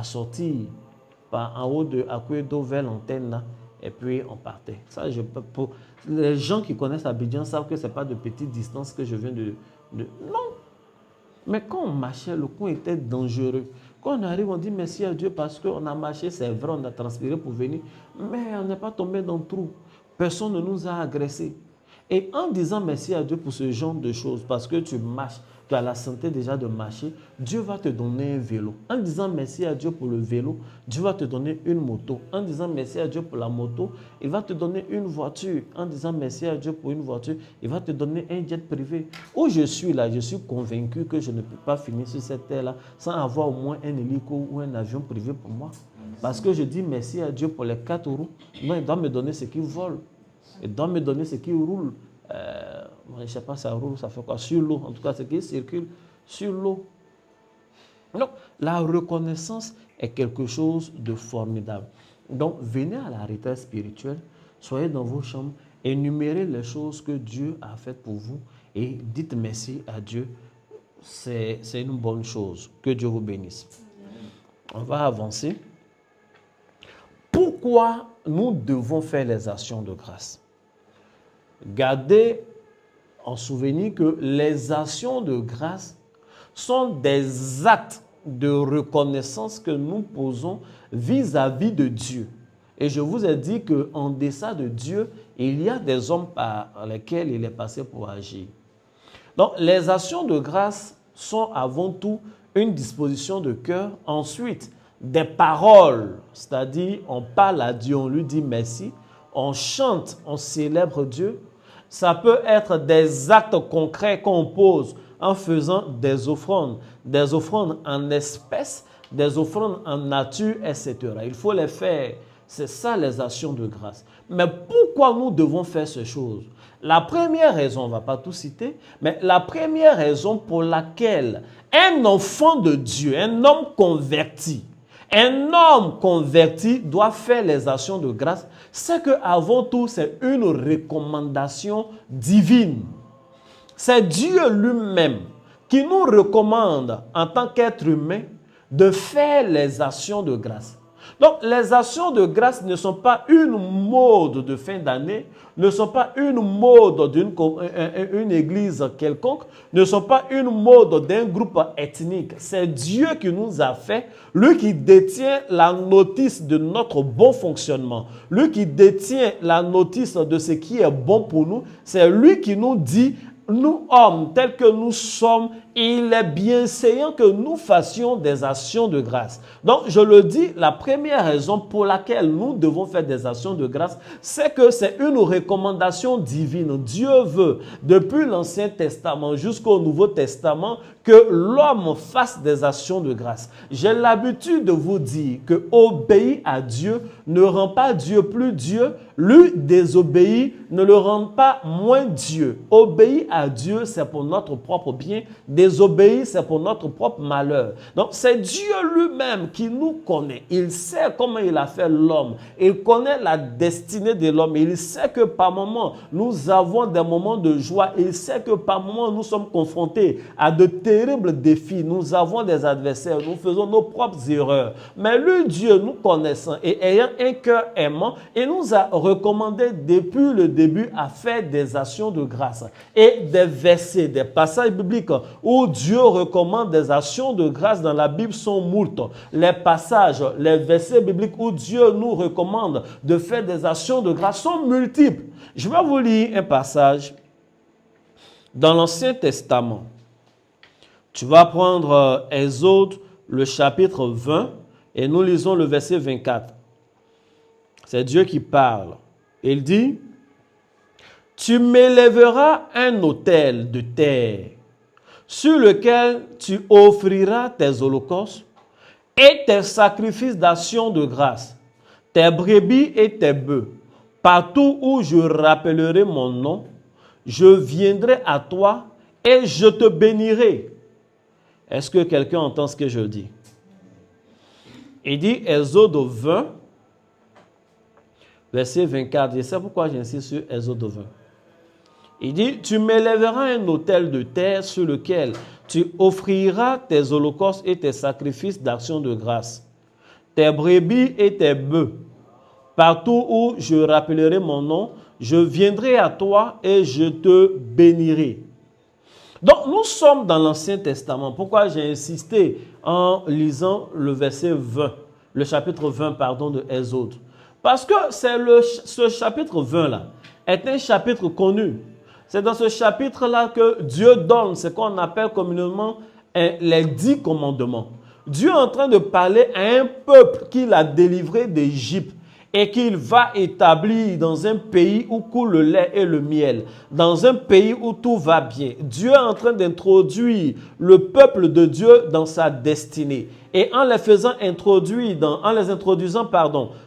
sortir en haut de Akuedo vers l'antenne là, et puis on partait. Ça, pour les gens qui connaissent Abidjan savent que ce n'est pas de petite distance que je viens de... Non. Mais quand on marchait, le coin était dangereux. Quand on arrive, on dit merci à Dieu parce qu'on a marché, c'est vrai, on a transpiré pour venir, mais on n'est pas tombé dans le trou. Personne ne nous a agressés. Et en disant merci à Dieu pour ce genre de choses, parce que tu marches, tu as la santé déjà de marcher, Dieu va te donner un vélo. En disant merci à Dieu pour le vélo, Dieu va te donner une moto. En disant merci à Dieu pour la moto, il va te donner une voiture. En disant merci à Dieu pour une voiture, il va te donner un jet privé. Où je suis là, je suis convaincu que je ne peux pas finir sur cette terre-là sans avoir au moins un hélico ou un avion privé pour moi. Parce que je dis merci à Dieu pour les 4 roues. Non, il doit me donner ce qui vole. Il doit me donner ce qui roule. Je ne sais pas, ça roule, ça fait quoi? Sur l'eau, en tout cas, ce qui circule sur l'eau. Donc, la reconnaissance est quelque chose de formidable. Donc, venez à la retraite spirituelle, soyez dans vos chambres, énumérez les choses que Dieu a faites pour vous et dites merci à Dieu. C'est une bonne chose. Que Dieu vous bénisse. On va avancer. Pourquoi nous devons faire les actions de grâce? Gardez en souvenir que les actions de grâce sont des actes de reconnaissance que nous posons vis-à-vis de Dieu. Et je vous ai dit qu'en deçà de Dieu, il y a des hommes par lesquels il est passé pour agir. Donc, les actions de grâce sont avant tout une disposition de cœur. Ensuite, des paroles, c'est-à-dire on parle à Dieu, on lui dit merci, on chante, on célèbre Dieu. Ça peut être des actes concrets qu'on pose en faisant des offrandes en espèces, des offrandes en nature, etc. Il faut les faire. C'est ça les actions de grâce. Mais pourquoi nous devons faire ces choses? La première raison, on ne va pas tout citer, mais la première raison pour laquelle un enfant de Dieu, un homme converti doit faire les actions de grâce, c'est qu'avant tout, c'est une recommandation divine. C'est Dieu lui-même qui nous recommande en tant qu'être humain de faire les actions de grâce. Donc, les actions de grâce ne sont pas une mode de fin d'année, ne sont pas une mode d'une église quelconque, ne sont pas une mode d'un groupe ethnique. C'est Dieu qui nous a fait, lui qui détient la notice de notre bon fonctionnement, lui qui détient la notice de ce qui est bon pour nous. C'est lui qui nous dit, nous hommes tels que nous sommes, il est bienséant que nous fassions des actions de grâce. Donc, je le dis, la première raison pour laquelle nous devons faire des actions de grâce, c'est que c'est une recommandation divine. Dieu veut, depuis l'Ancien Testament jusqu'au Nouveau Testament, que l'homme fasse des actions de grâce. J'ai l'habitude de vous dire que obéir à Dieu ne rend pas Dieu plus Dieu, lui désobéir ne le rend pas moins Dieu. Obéir à Dieu, c'est pour notre propre bien. Désobéir, c'est pour notre propre malheur. Donc, c'est Dieu lui-même qui nous connaît. Il sait comment il a fait l'homme. Il connaît la destinée de l'homme. Il sait que par moments, nous avons des moments de joie. Il sait que par moments, nous sommes confrontés à de terribles défis. Nous avons des adversaires. Nous faisons nos propres erreurs. Mais lui, Dieu, nous connaissant et ayant un cœur aimant, il nous a recommandé depuis le début à faire des actions de grâce. Et des versets, des passages bibliques où Dieu recommande des actions de grâce dans la Bible sont moultes. Les passages, les versets bibliques où Dieu nous recommande de faire des actions de grâce sont multiples. Je vais vous lire un passage dans l'Ancien Testament. Tu vas prendre Exode, le chapitre 20, et nous lisons le verset 24. C'est Dieu qui parle. Il dit, « Tu m'élèveras un autel de terre sur lequel tu offriras tes holocaustes et tes sacrifices d'action de grâce, tes brebis et tes bœufs. Partout où je rappellerai mon nom, je viendrai à toi et je te bénirai. » Est-ce que quelqu'un entend ce que je dis? Il dit, Exode 20, verset 24. Et c'est pourquoi j'insiste sur Exode 20. Il dit, tu m'élèveras un autel de terre sur lequel tu offriras tes holocaustes et tes sacrifices d'action de grâce, tes brebis et tes bœufs. Partout où je rappellerai mon nom, je viendrai à toi et je te bénirai. Donc, nous sommes dans l'Ancien Testament. Pourquoi j'ai insisté en lisant le verset 20, le chapitre 20, pardon, de Exode? Parce que ce chapitre 20-là est un chapitre connu. C'est dans ce chapitre-là que Dieu donne ce qu'on appelle communément les 10 commandements. Dieu est en train de parler à un peuple qu'il a délivré d'Égypte et qu'il va établir dans un pays où coule le lait et le miel, dans un pays où tout va bien. Dieu est en train d'introduire le peuple de Dieu dans sa destinée. Et en les faisant introduire, en les introduisant,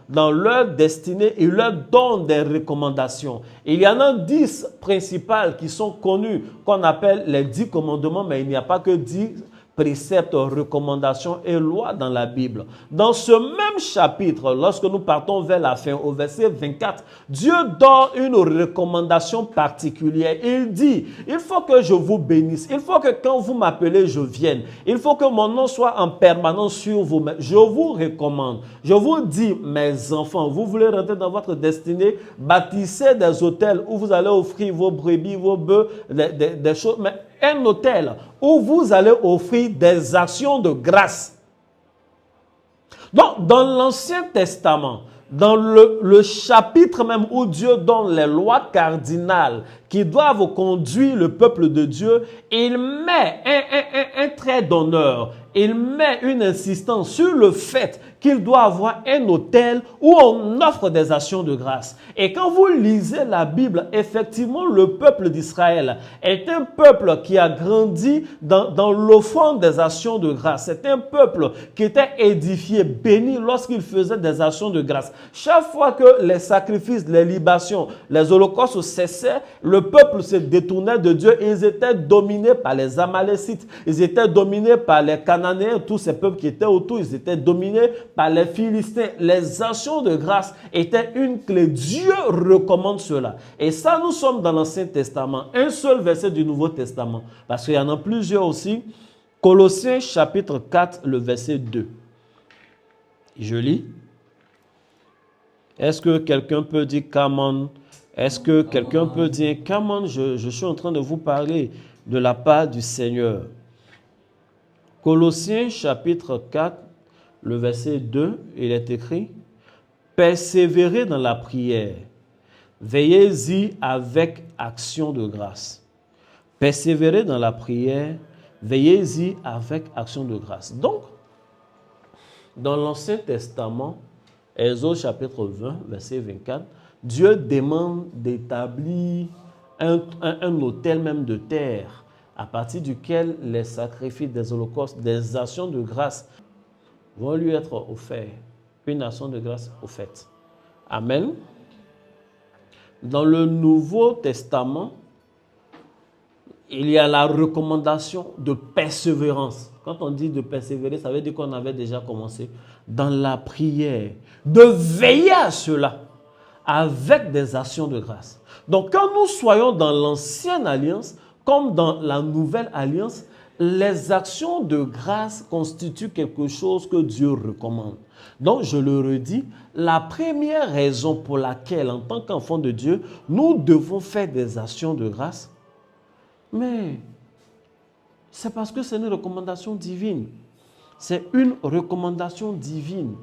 dans leur destinée, il leur donne des recommandations. Il y en a 10 principales qui sont connues, qu'on appelle les 10 commandements, mais il n'y a pas que 10 préceptes, recommandations et lois dans la Bible. Dans ce même chapitre, lorsque nous partons vers la fin, au verset 24, Dieu donne une recommandation particulière. Il dit, il faut que je vous bénisse. Il faut que quand vous m'appelez, je vienne. Il faut que mon nom soit en permanence sur vous. Je vous recommande. Je vous dis, mes enfants, vous voulez rentrer dans votre destinée, bâtissez des hôtels où vous allez offrir vos brebis, vos bœufs, des choses, mais un hôtel où vous allez offrir des actions de grâce. Donc, dans l'Ancien Testament, dans le chapitre même où Dieu donne les lois cardinales qui doivent conduire le peuple de Dieu, il met un trait d'honneur, il met une insistance sur le fait qu'il doit avoir un autel où on offre des actions de grâce. Et quand vous lisez la Bible, effectivement, le peuple d'Israël est un peuple qui a grandi dans l'offrande des actions de grâce. C'est un peuple qui était édifié, béni lorsqu'il faisait des actions de grâce. Chaque fois que les sacrifices, les libations, les holocaustes cessaient, le peuple se détournait de Dieu et ils étaient dominés par les Amalécites. Ils étaient dominés par les Cananéens, tous ces peuples qui étaient autour, ils étaient dominés par les Philistins. Les actions de grâce étaient une clé. Dieu recommande cela. Et ça, nous sommes dans l'Ancien Testament. Un seul verset du Nouveau Testament. Parce qu'il y en a plusieurs aussi. Colossiens chapitre 4, le verset 2. Je lis. Est-ce que quelqu'un peut dire « Come on » ? Est-ce que quelqu'un peut dire « Come on » je suis en train de vous parler de la part du Seigneur. Colossiens chapitre 4, le verset 2, il est écrit « Persévérez dans la prière, veillez-y avec action de grâce. » Persévérez dans la prière, veillez-y avec action de grâce. Donc, dans l'Ancien Testament, Exode chapitre 20, verset 24, Dieu demande d'établir un autel même de terre à partir duquel les sacrifices des holocaustes, des actions de grâce vont lui être offerts. Une action de grâce offerte. Amen. Dans le Nouveau Testament, il y a la recommandation de persévérance. Quand on dit de persévérer, ça veut dire qu'on avait déjà commencé dans la prière, de veiller à cela avec des actions de grâce. Donc, quand nous soyons dans l'ancienne alliance, comme dans la nouvelle alliance, les actions de grâce constituent quelque chose que Dieu recommande. Donc, je le redis, la première raison pour laquelle, en tant qu'enfant de Dieu, nous devons faire des actions de grâce, mais c'est parce que c'est une recommandation divine. C'est une recommandation divine.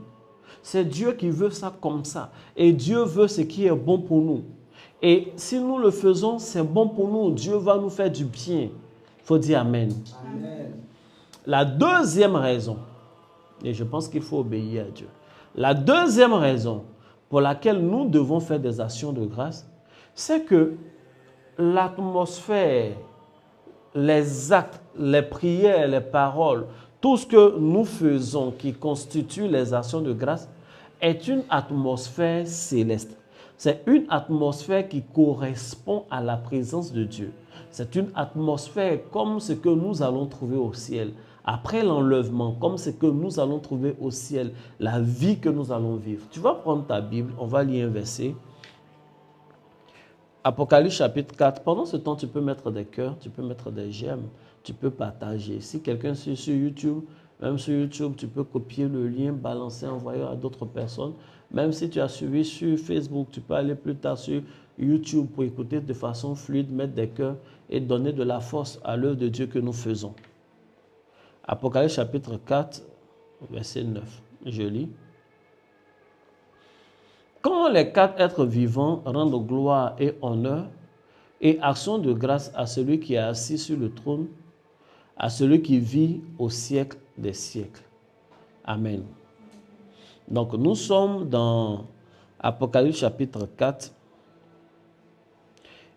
C'est Dieu qui veut ça comme ça. Et Dieu veut ce qui est bon pour nous. Et si nous le faisons, c'est bon pour nous. Dieu va nous faire du bien. Il faut dire Amen. Amen. La deuxième raison, et je pense qu'il faut obéir à Dieu. La deuxième raison pour laquelle nous devons faire des actions de grâce, c'est que l'atmosphère, les actes, les prières, les paroles, tout ce que nous faisons qui constitue les actions de grâce est une atmosphère céleste. C'est une atmosphère qui correspond à la présence de Dieu. C'est une atmosphère comme ce que nous allons trouver au ciel. Après l'enlèvement, comme ce que nous allons trouver au ciel, la vie que nous allons vivre. Tu vas prendre ta Bible, on va lire un verset. Apocalypse chapitre 4. Pendant ce temps, tu peux mettre des cœurs, tu peux mettre des j'aime, tu peux partager. Si quelqu'un suit sur YouTube, même sur YouTube, tu peux copier le lien, balancer, envoyer à d'autres personnes. Même si tu as suivi sur Facebook, tu peux aller plus tard sur YouTube pour écouter de façon fluide, mettre des cœurs et donner de la force à l'œuvre de Dieu que nous faisons. Apocalypse chapitre 4, verset 9. Je lis. Quand les quatre êtres vivants rendent gloire et honneur et action de grâce à celui qui est assis sur le trône, à celui qui vit au siècle des siècles. Amen. Donc nous sommes dans Apocalypse chapitre 4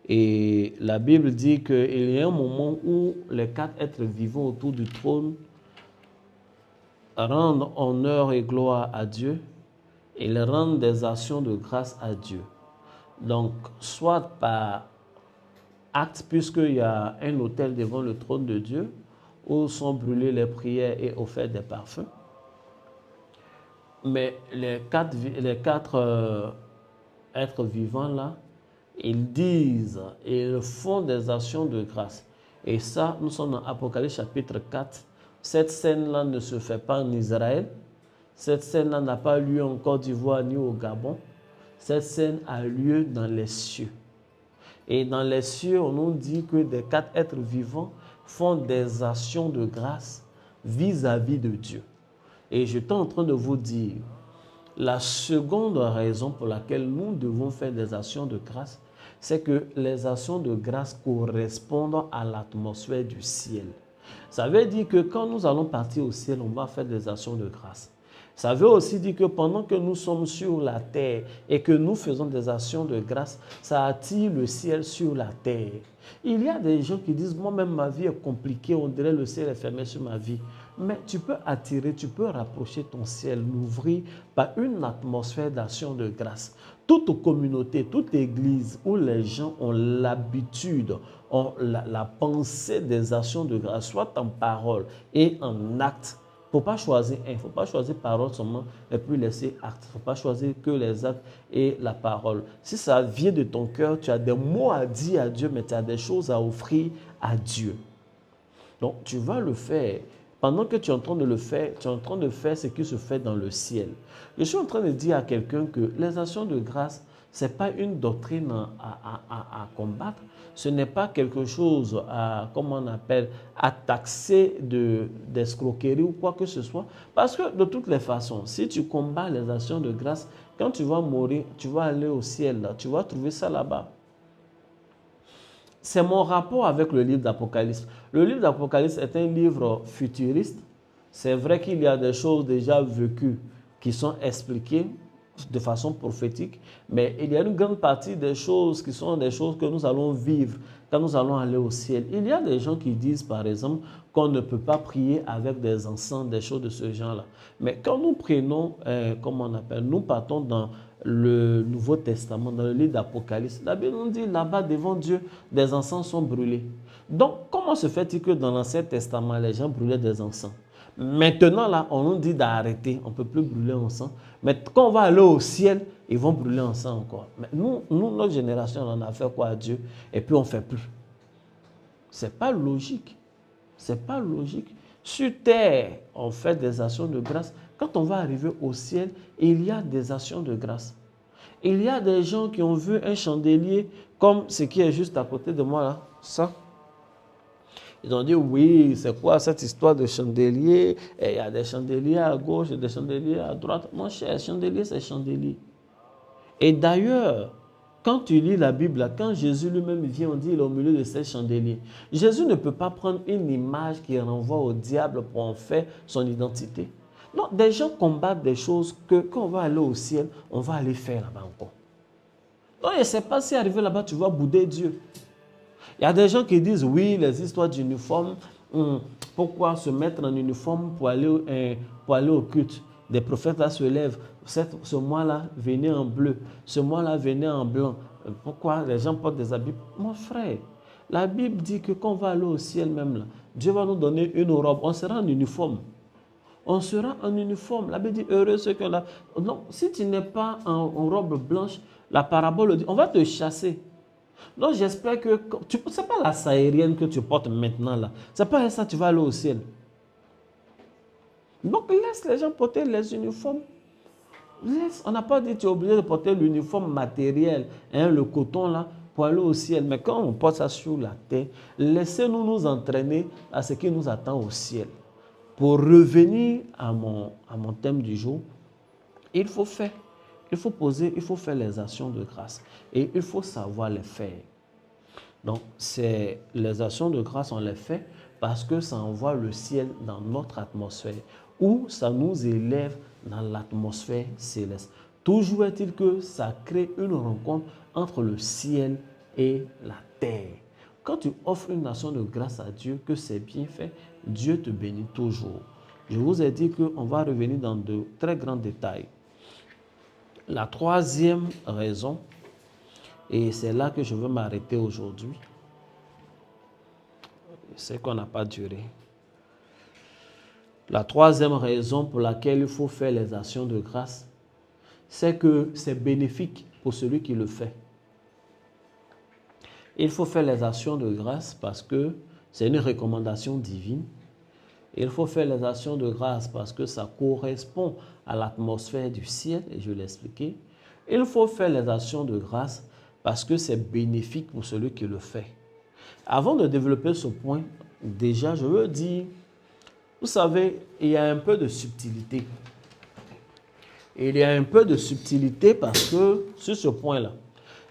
et la Bible dit qu'il y a un moment où les quatre êtres vivants autour du trône rendent honneur et gloire à Dieu et ils rendent des actions de grâce à Dieu. Donc, soit par acte, puisqu'il y a un autel devant le trône de Dieu, où sont brûlées les prières et offerts des parfums. Mais les quatre êtres vivants là, ils disent et ils font des actions de grâce. Et ça, nous sommes dans Apocalypse chapitre 4. Cette scène-là ne se fait pas en Israël. Cette scène-là n'a pas lieu en Côte d'Ivoire ni au Gabon. Cette scène a lieu dans les cieux. Et dans les cieux, on nous dit que des quatre êtres vivants font des actions de grâce vis-à-vis de Dieu. Et je suis en train de vous dire, la seconde raison pour laquelle nous devons faire des actions de grâce, c'est que les actions de grâce correspondent à l'atmosphère du ciel. Ça veut dire que quand nous allons partir au ciel, on va faire des actions de grâce. Ça veut aussi dire que pendant que nous sommes sur la terre et que nous faisons des actions de grâce, ça attire le ciel sur la terre. Il y a des gens qui disent, moi-même ma vie est compliquée, on dirait le ciel est fermé sur ma vie. Mais tu peux attirer, tu peux rapprocher ton ciel, l'ouvrir par une atmosphère d'action de grâce. Toute communauté, toute église où les gens ont l'habitude, ont la pensée des actions de grâce, soit en parole et en acte. Il ne faut pas choisir un, il ne faut pas choisir parole seulement et puis laisser acte. Il ne faut pas choisir que les actes et la parole. Si ça vient de ton cœur, tu as des mots à dire à Dieu, mais tu as des choses à offrir à Dieu. Donc tu vas le faire. Pendant que tu es en train de le faire, tu es en train de faire ce qui se fait dans le ciel. Je suis en train de dire à quelqu'un que les actions de grâce, ce n'est pas une doctrine à combattre. Ce n'est pas quelque chose à, comment on appelle, à taxer d'escroquerie ou quoi que ce soit. Parce que de toutes les façons, si tu combats les actions de grâce, quand tu vas mourir, tu vas aller au ciel, là, tu vas trouver ça là-bas. C'est mon rapport avec le livre d'Apocalypse. Le livre d'Apocalypse est un livre futuriste. C'est vrai qu'il y a des choses déjà vécues qui sont expliquées de façon prophétique, mais il y a une grande partie des choses qui sont des choses que nous allons vivre quand nous allons aller au ciel. Il y a des gens qui disent, par exemple, qu'on ne peut pas prier avec des encens, des choses de ce genre-là. Mais quand nous prenons, comment on appelle, nous partons dans le Nouveau Testament, dans le livre d'Apocalypse, la Bible nous dit là-bas devant Dieu, des encens sont brûlés. Donc, comment se fait-il que dans l'Ancien Testament, les gens brûlaient des encens? Maintenant, là, on nous dit d'arrêter, on ne peut plus brûler encens. Mais quand on va aller au ciel, ils vont brûler encens encore. Mais nous, notre génération, on en a fait quoi à Dieu? Et puis on ne fait plus. Ce n'est pas logique. Ce n'est pas logique. Sur terre, on fait des actions de grâce. Quand on va arriver au ciel, il y a des actions de grâce. Il y a des gens qui ont vu un chandelier comme ce qui est juste à côté de moi là, ça. Ils ont dit oui, c'est quoi cette histoire de chandelier? Et il y a des chandeliers à gauche et des chandeliers à droite. Mon cher, chandelier, c'est chandelier. Et d'ailleurs, quand tu lis la Bible, là, quand Jésus lui-même vient, on dit il est au milieu de ces chandeliers. Jésus ne peut pas prendre une image qui renvoie au diable pour en faire son identité. Non, des gens combattent des choses que quand on va aller au ciel, on va aller faire là-bas encore. Donc, je ne sais pas si arrivé là-bas, tu vas bouder Dieu. Il y a des gens qui disent, oui, les histoires d'uniforme, pourquoi se mettre en uniforme pour aller au culte? Des prophètes là se lèvent, ce mois-là, venez en bleu, ce mois-là, venez en blanc. Pourquoi les gens portent des habits? Mon frère, la Bible dit que quand on va aller au ciel même, là, Dieu va nous donner une robe, on sera en uniforme. On sera en uniforme. La Bible dit, heureux ceux qui ont la... Non, si tu n'es pas en robe blanche, la parabole dit, on va te chasser. Donc j'espère que, ce n'est pas la saharienne que tu portes maintenant là. Ce n'est pas ça que tu vas aller au ciel. Donc laisse les gens porter les uniformes. On n'a pas dit que tu es obligé de porter l'uniforme matériel, hein, le coton là, pour aller au ciel. Mais quand on porte ça sur la terre, laissez-nous nous entraîner à ce qui nous attend au ciel. Pour revenir à mon thème du jour, il faut faire. Il faut poser, il faut faire les actions de grâce. Et il faut savoir les faire. Donc, les actions de grâce, on les fait parce que ça envoie le ciel dans notre atmosphère ou ça nous élève dans l'atmosphère céleste. Toujours est-il que ça crée une rencontre entre le ciel et la terre. Quand tu offres une action de grâce à Dieu, que c'est bien fait, Dieu te bénit toujours. Je vous ai dit qu'on va revenir dans de très grands détails. La troisième raison, et c'est là que je veux m'arrêter aujourd'hui, c'est qu'on n'a pas duré. La troisième raison pour laquelle il faut faire les actions de grâce, c'est que c'est bénéfique pour celui qui le fait. Il faut faire les actions de grâce parce que c'est une recommandation divine. Il faut faire les actions de grâce parce que ça correspond à l'atmosphère du ciel, et je l'ai expliqué. Il faut faire les actions de grâce parce que c'est bénéfique pour celui qui le fait. Avant de développer ce point, déjà, je veux dire, vous savez, il y a un peu de subtilité. Il y a un peu de subtilité parce que, sur ce point-là,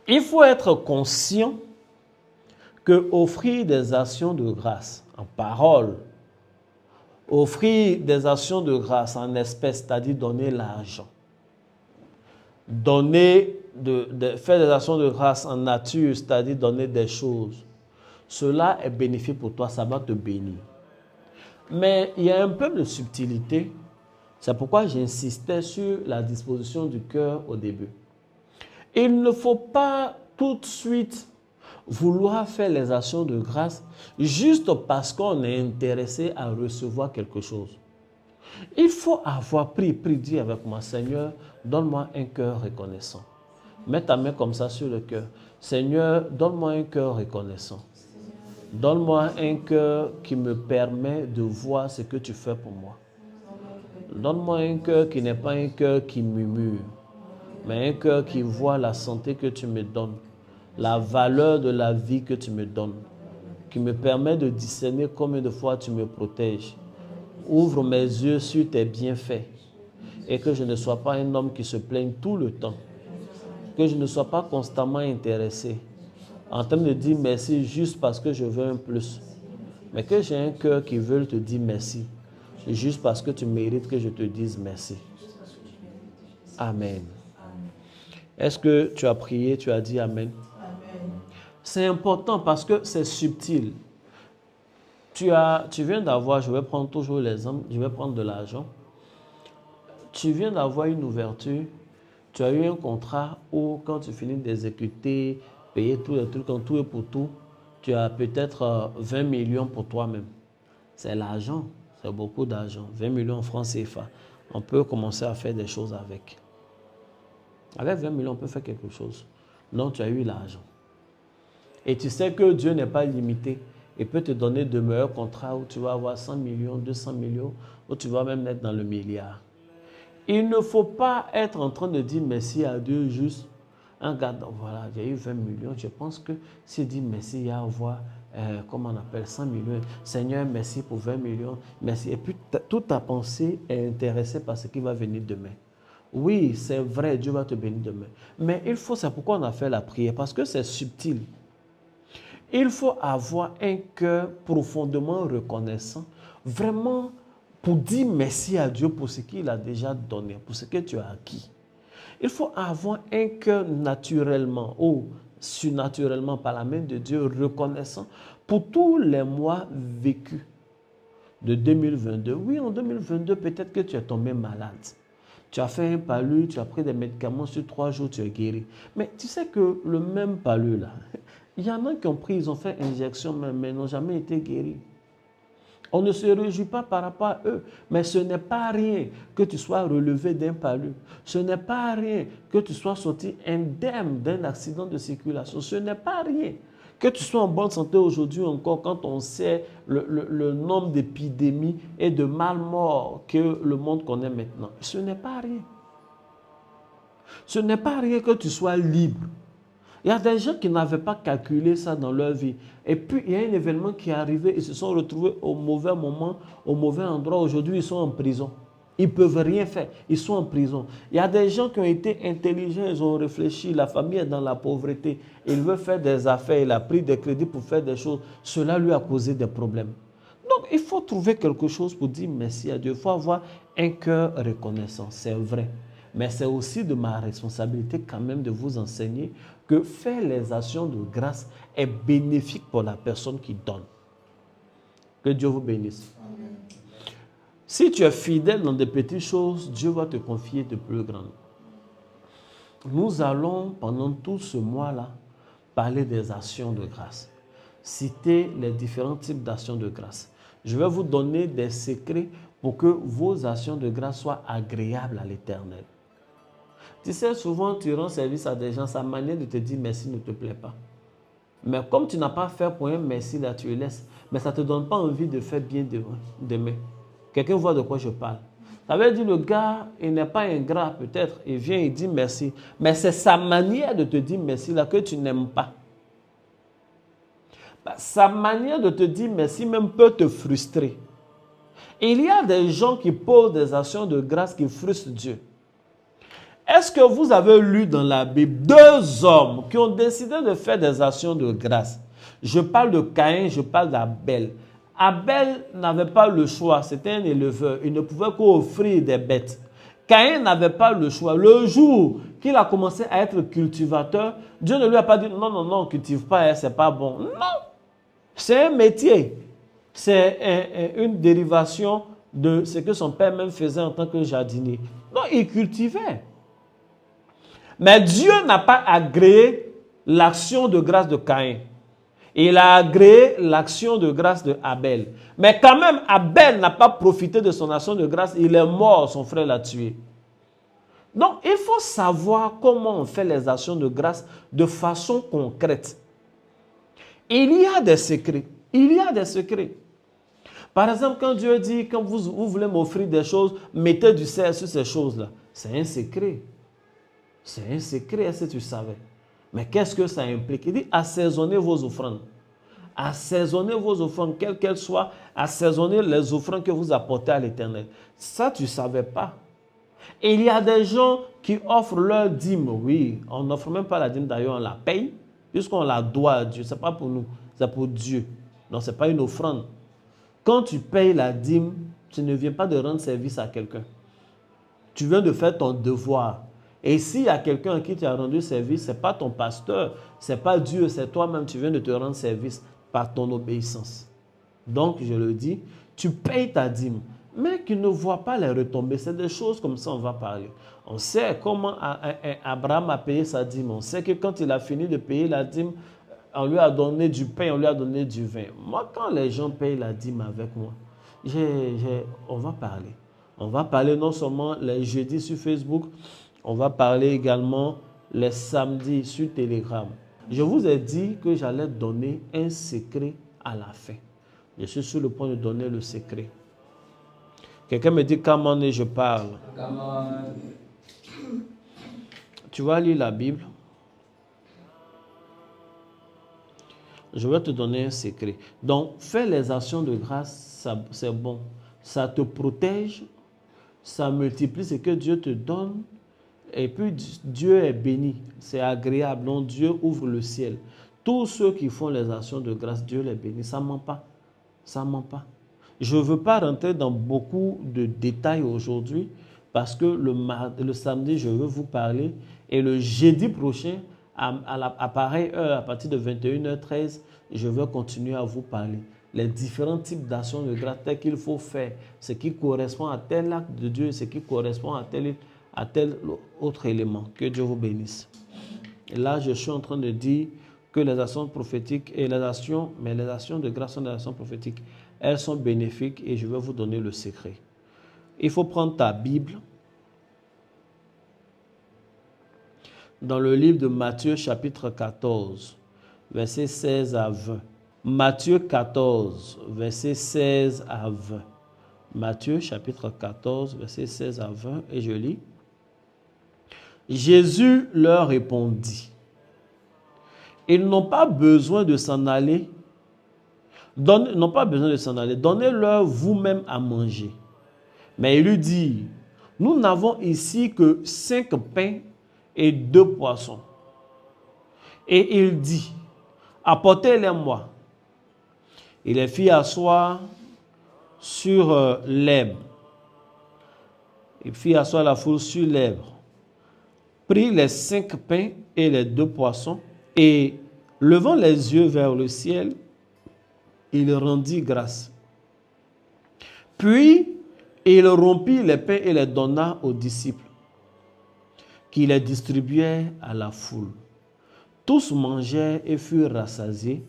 il faut être conscient que offrir des actions de grâce en parole, offrir des actions de grâce en espèces, c'est-à-dire donner l'argent, faire des actions de grâce en nature, c'est-à-dire donner des choses, cela est bénéfique pour toi, ça va te bénir. Mais il y a un peu de subtilité, c'est pourquoi j'insistais sur la disposition du cœur au début. Il ne faut pas tout de suite vouloir faire les actions de grâce juste parce qu'on est intéressé à recevoir quelque chose. Il faut avoir dit avec moi, Seigneur, donne-moi un cœur reconnaissant. Mets ta main comme ça sur le cœur. Seigneur, donne-moi un cœur reconnaissant. Donne-moi un cœur qui me permet de voir ce que tu fais pour moi. Donne-moi un cœur qui n'est pas un cœur qui murmure, mais un cœur qui voit la santé que tu me donnes, la valeur de la vie que tu me donnes, qui me permet de discerner combien de fois tu me protèges. Ouvre mes yeux sur tes bienfaits et que je ne sois pas un homme qui se plaigne tout le temps, que je ne sois pas constamment intéressé, en train de dire merci juste parce que je veux un plus, mais que j'ai un cœur qui veut te dire merci, juste parce que tu mérites que je te dise merci. Amen. Est-ce que tu as prié, tu as dit Amen? C'est important parce que c'est subtil. Tu viens d'avoir, je vais prendre toujours l'exemple, je vais prendre de l'argent. Tu viens d'avoir une ouverture, tu as eu un contrat où quand tu finis d'exécuter, payer tous les trucs en tout et pour tout, tu as peut-être 20 millions pour toi-même. C'est l'argent, c'est beaucoup d'argent. 20 millions en francs CFA. On peut commencer à faire des choses avec. Avec 20 millions, on peut faire quelque chose. Donc, tu as eu l'argent. Et tu sais que Dieu n'est pas limité. Il peut te donner de meilleurs contrats où tu vas avoir 100 millions, 200 millions, où tu vas même être dans le milliard. Il ne faut pas être en train de dire merci à Dieu juste en regardant, voilà, j'ai eu 20 millions. Je pense que s'il dit merci, il y a à avoir, comment on appelle, 100 millions. Seigneur, merci pour 20 millions. Merci. Et puis, toute ta pensée est intéressée par ce qui va venir demain. Oui, c'est vrai, Dieu va te bénir demain. Mais il faut, c'est pourquoi on a fait la prière, parce que c'est subtil. Il faut avoir un cœur profondément reconnaissant, vraiment pour dire merci à Dieu pour ce qu'il a déjà donné, pour ce que tu as acquis. Il faut avoir un cœur naturellement ou surnaturellement par la main de Dieu reconnaissant pour tous les mois vécus de 2022. Oui, en 2022, peut-être que tu es tombé malade. Tu as fait un palu, tu as pris des médicaments sur 3 jours, tu es guéri. Mais tu sais que le même palu là, il y en a qui ont pris, ils ont fait injection, mais n'ont jamais été guéris. On ne se réjouit pas par rapport à eux, mais ce n'est pas rien que tu sois relevé d'un palu. Ce n'est pas rien que tu sois sorti indemne d'un accident de circulation. Ce n'est pas rien que tu sois en bonne santé aujourd'hui encore quand on sait le nombre d'épidémies et de malmorts que le monde connaît maintenant. Ce n'est pas rien. Ce n'est pas rien que tu sois libre. Il y a des gens qui n'avaient pas calculé ça dans leur vie. Et puis, il y a un événement qui est arrivé. Ils se sont retrouvés au mauvais moment, au mauvais endroit. Aujourd'hui, ils sont en prison. Ils ne peuvent rien faire. Ils sont en prison. Il y a des gens qui ont été intelligents. Ils ont réfléchi. La famille est dans la pauvreté. Il veut faire des affaires. Il a pris des crédits pour faire des choses. Cela lui a causé des problèmes. Donc, il faut trouver quelque chose pour dire merci à Dieu. Il faut avoir un cœur reconnaissant. C'est vrai. Mais c'est aussi de ma responsabilité quand même de vous enseigner que faire les actions de grâce est bénéfique pour la personne qui donne. Que Dieu vous bénisse. Amen. Si tu es fidèle dans des petites choses, Dieu va te confier de plus grandes. Nous allons, pendant tout ce mois-là, parler des actions de grâce. Citer les différents types d'actions de grâce. Je vais vous donner des secrets pour que vos actions de grâce soient agréables à l'Éternel. Tu sais, souvent, tu rends service à des gens, sa manière de te dire merci ne te plaît pas. Mais comme tu n'as pas fait pour un merci, là, tu le laisses. Mais ça ne te donne pas envie de faire bien demain. Quelqu'un voit de quoi je parle. Ça veut dire le gars, il n'est pas ingrat peut-être. Il vient, il dit merci. Mais c'est sa manière de te dire merci là que tu n'aimes pas. Sa manière de te dire merci même peut te frustrer. Il y a des gens qui posent des actions de grâce qui frustrent Dieu. Est-ce que vous avez lu dans la Bible 2 hommes qui ont décidé de faire des actions de grâce? Je parle de Caïn, je parle d'Abel. Abel n'avait pas le choix, c'était un éleveur. Il ne pouvait qu'offrir des bêtes. Caïn n'avait pas le choix. Le jour qu'il a commencé à être cultivateur, Dieu ne lui a pas dit non, non, non, cultive pas, c'est pas bon. Non, c'est un métier. C'est une dérivation de ce que son père même faisait en tant que jardinier. Non, il cultivait. Mais Dieu n'a pas agréé l'action de grâce de Caïn. Il a agréé l'action de grâce de Abel. Mais quand même, Abel n'a pas profité de son action de grâce. Il est mort, son frère l'a tué. Donc, il faut savoir comment on fait les actions de grâce de façon concrète. Il y a des secrets. Il y a des secrets. Par exemple, quand Dieu dit, quand vous voulez m'offrir des choses, mettez du sel sur ces choses-là. C'est un secret. C'est un secret, est-ce que tu savais? Mais qu'est-ce que ça implique? Il dit assaisonnez vos offrandes. Assaisonnez vos offrandes, quelles qu'elles soient, assaisonnez les offrandes que vous apportez à l'Éternel. Ça, tu ne savais pas. Et il y a des gens qui offrent leur dîme. Oui, on n'offre même pas la dîme, d'ailleurs, on la paye, puisqu'on la doit à Dieu. Ce n'est pas pour nous, c'est pour Dieu. Donc, ce n'est pas une offrande. Quand tu payes la dîme, tu ne viens pas de rendre service à quelqu'un. Tu viens de faire ton devoir. Et s'il y a quelqu'un à qui tu as rendu service, ce n'est pas ton pasteur, ce n'est pas Dieu, c'est toi-même, tu viens de te rendre service par ton obéissance. Donc, je le dis, tu payes ta dîme, mais qui ne voit pas les retombées. C'est des choses comme ça, on va parler. On sait comment Abraham a payé sa dîme. On sait que quand il a fini de payer la dîme, on lui a donné du pain, on lui a donné du vin. Moi, quand les gens payent la dîme avec moi, on va parler. On va parler non seulement les jeudis sur Facebook, on va parler également les samedis sur Telegram. Je vous ai dit que j'allais donner un secret à la fin. Je suis sur le point de donner le secret. Quelqu'un me dit comment je parle. Tu vas lire la Bible. Je vais te donner un secret. Donc, fais les actions de grâce, c'est bon. Ça te protège, ça multiplie ce que Dieu te donne. Et puis, Dieu est béni. C'est agréable. Donc, Dieu ouvre le ciel. Tous ceux qui font les actions de grâce, Dieu les bénit. Ça ne ment pas. Ça ne ment pas. Je ne veux pas rentrer dans beaucoup de détails aujourd'hui parce que le samedi, je veux vous parler. Et le jeudi prochain, à pareille heure, à partir de 21h13, je vais continuer à vous parler. Les différents types d'actions de grâce qu'il faut faire, ce qui correspond à tel acte de Dieu, ce qui correspond à tel autre élément. Que Dieu vous bénisse. Et là, je suis en train de dire que les actions prophétiques et les actions de grâce sont des actions prophétiques. Elles sont bénéfiques et je vais vous donner le secret. Il faut prendre ta Bible. Dans le livre de Matthieu chapitre 14, versets 16 à 20. Matthieu 14, versets 16 à 20. Matthieu chapitre 14, versets 16 à 20, et je lis. Jésus leur répondit, ils n'ont pas besoin de s'en aller. Donnez-leur vous-même à manger. Mais il lui dit, nous n'avons ici que 5 pains et 2 poissons. Et il dit, apportez-les-moi. Il les fit asseoir sur l'herbe. Il fit asseoir la foule sur l'herbe. Prit les 5 pains et les 2 poissons et, levant les yeux vers le ciel, il rendit grâce. Puis, il rompit les pains et les donna aux disciples, qui les distribuaient à la foule. Tous mangèrent et furent rassasiés,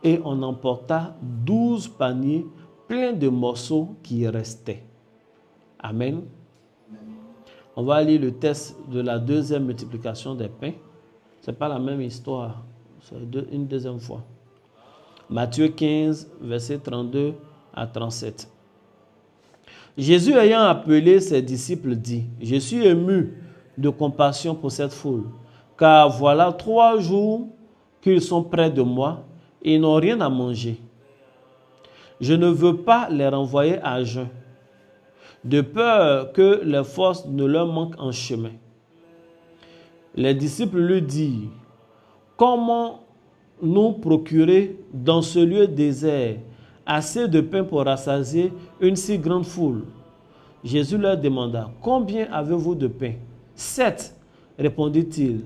et on emporta 12 paniers pleins de morceaux qui restaient. Amen. On va lire le texte de la deuxième multiplication des pains. Ce n'est pas la même histoire, c'est une deuxième fois. Matthieu 15, versets 32 à 37. Jésus ayant appelé ses disciples dit, « Je suis ému de compassion pour cette foule, car voilà 3 jours qu'ils sont près de moi et n'ont rien à manger. Je ne veux pas les renvoyer à jeun, de peur que les forces ne leur manquent en chemin. » Les disciples lui dirent, « Comment nous procurer dans ce lieu désert assez de pain pour rassasier une si grande foule? » Jésus leur demanda, « Combien avez-vous de pain? » 7, répondit-il,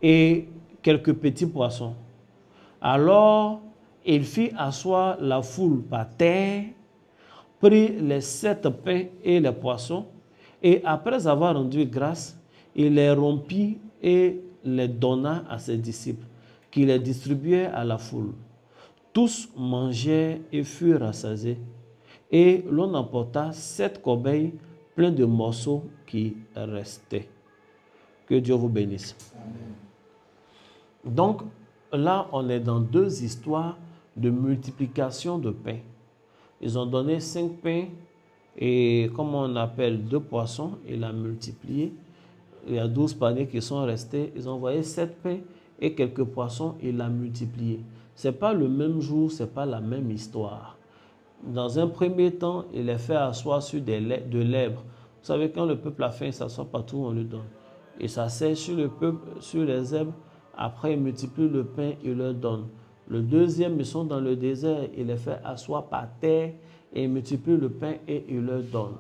et quelques petits poissons. Alors il fit asseoir la foule par terre, prit les 7 pains et les poissons, et après avoir rendu grâce, il les rompit et les donna à ses disciples, qui les distribuaient à la foule. Tous mangèrent et furent rassasiés, et l'on emporta 7 corbeilles pleines de morceaux qui restaient. Que Dieu vous bénisse. Amen. Donc, là, on est dans 2 histoires de multiplication de pain. Ils ont donné 5 pains et, comme on appelle, 2 poissons, il a multiplié. Il y a 12 paniers qui sont restés. Ils ont envoyé 7 pains et quelques poissons, il l'a multiplié. Ce n'est pas le même jour, ce n'est pas la même histoire. Dans un premier temps, il les fait asseoir sur de l'herbe. Vous savez, quand le peuple a faim, il s'assoit partout, on lui donne. Il s'assied sur le peuple, sur les herbes. Après, il multiplie le pain, il leur donne. Le deuxième, ils sont dans le désert, il les fait asseoir par terre et il multiplie le pain et il leur donne.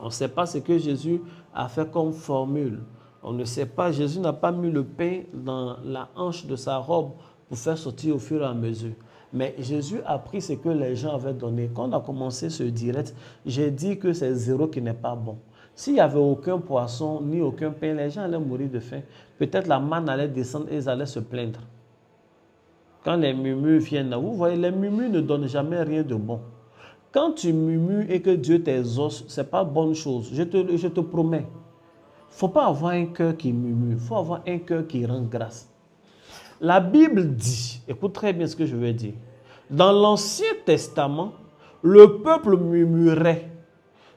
On ne sait pas ce que Jésus a fait comme formule. On ne sait pas, Jésus n'a pas mis le pain dans la hanche de sa robe pour faire sortir au fur et à mesure. Mais Jésus a pris ce que les gens avaient donné. Quand on a commencé ce direct, j'ai dit que c'est 0 qui n'est pas bon. S'il n'y avait aucun poisson ni aucun pain, les gens allaient mourir de faim. Peut-être la manne allait descendre et ils allaient se plaindre. Quand les murmures viennent, vous voyez, les murmures ne donnent jamais rien de bon. Quand tu murmures et que Dieu t'exauce, ce n'est pas bonne chose. Je te promets. Il ne faut pas avoir un cœur qui murmure. Il faut avoir un cœur qui rend grâce. La Bible dit, écoute très bien ce que je veux dire. Dans l'Ancien Testament, le peuple murmurait.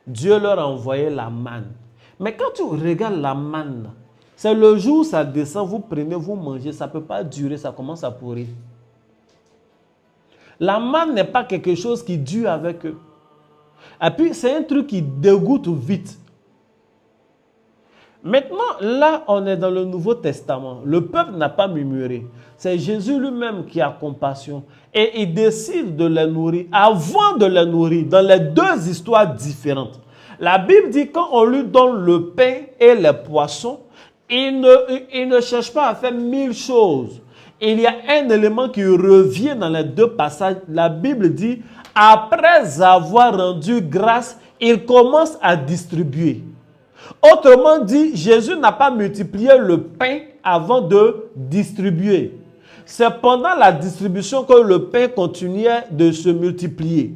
Dieu leur envoyait la manne. Mais quand tu regardes la manne, c'est le jour où ça descend, vous prenez, vous mangez, ça ne peut pas durer, ça commence à pourrir. La manne n'est pas quelque chose qui dure avec eux. Et puis, c'est un truc qui dégoûte vite. Maintenant, là, on est dans le Nouveau Testament. Le peuple n'a pas murmuré. C'est Jésus lui-même qui a compassion. Et il décide de les nourrir. Avant de les nourrir, dans les deux histoires différentes, la Bible dit quand on lui donne le pain et les poissons, il ne cherche pas à faire 1000 choses. Il y a un élément qui revient dans les deux passages. La Bible dit, après avoir rendu grâce, il commence à distribuer. Autrement dit, Jésus n'a pas multiplié le pain avant de distribuer. C'est pendant la distribution que le pain continuait de se multiplier.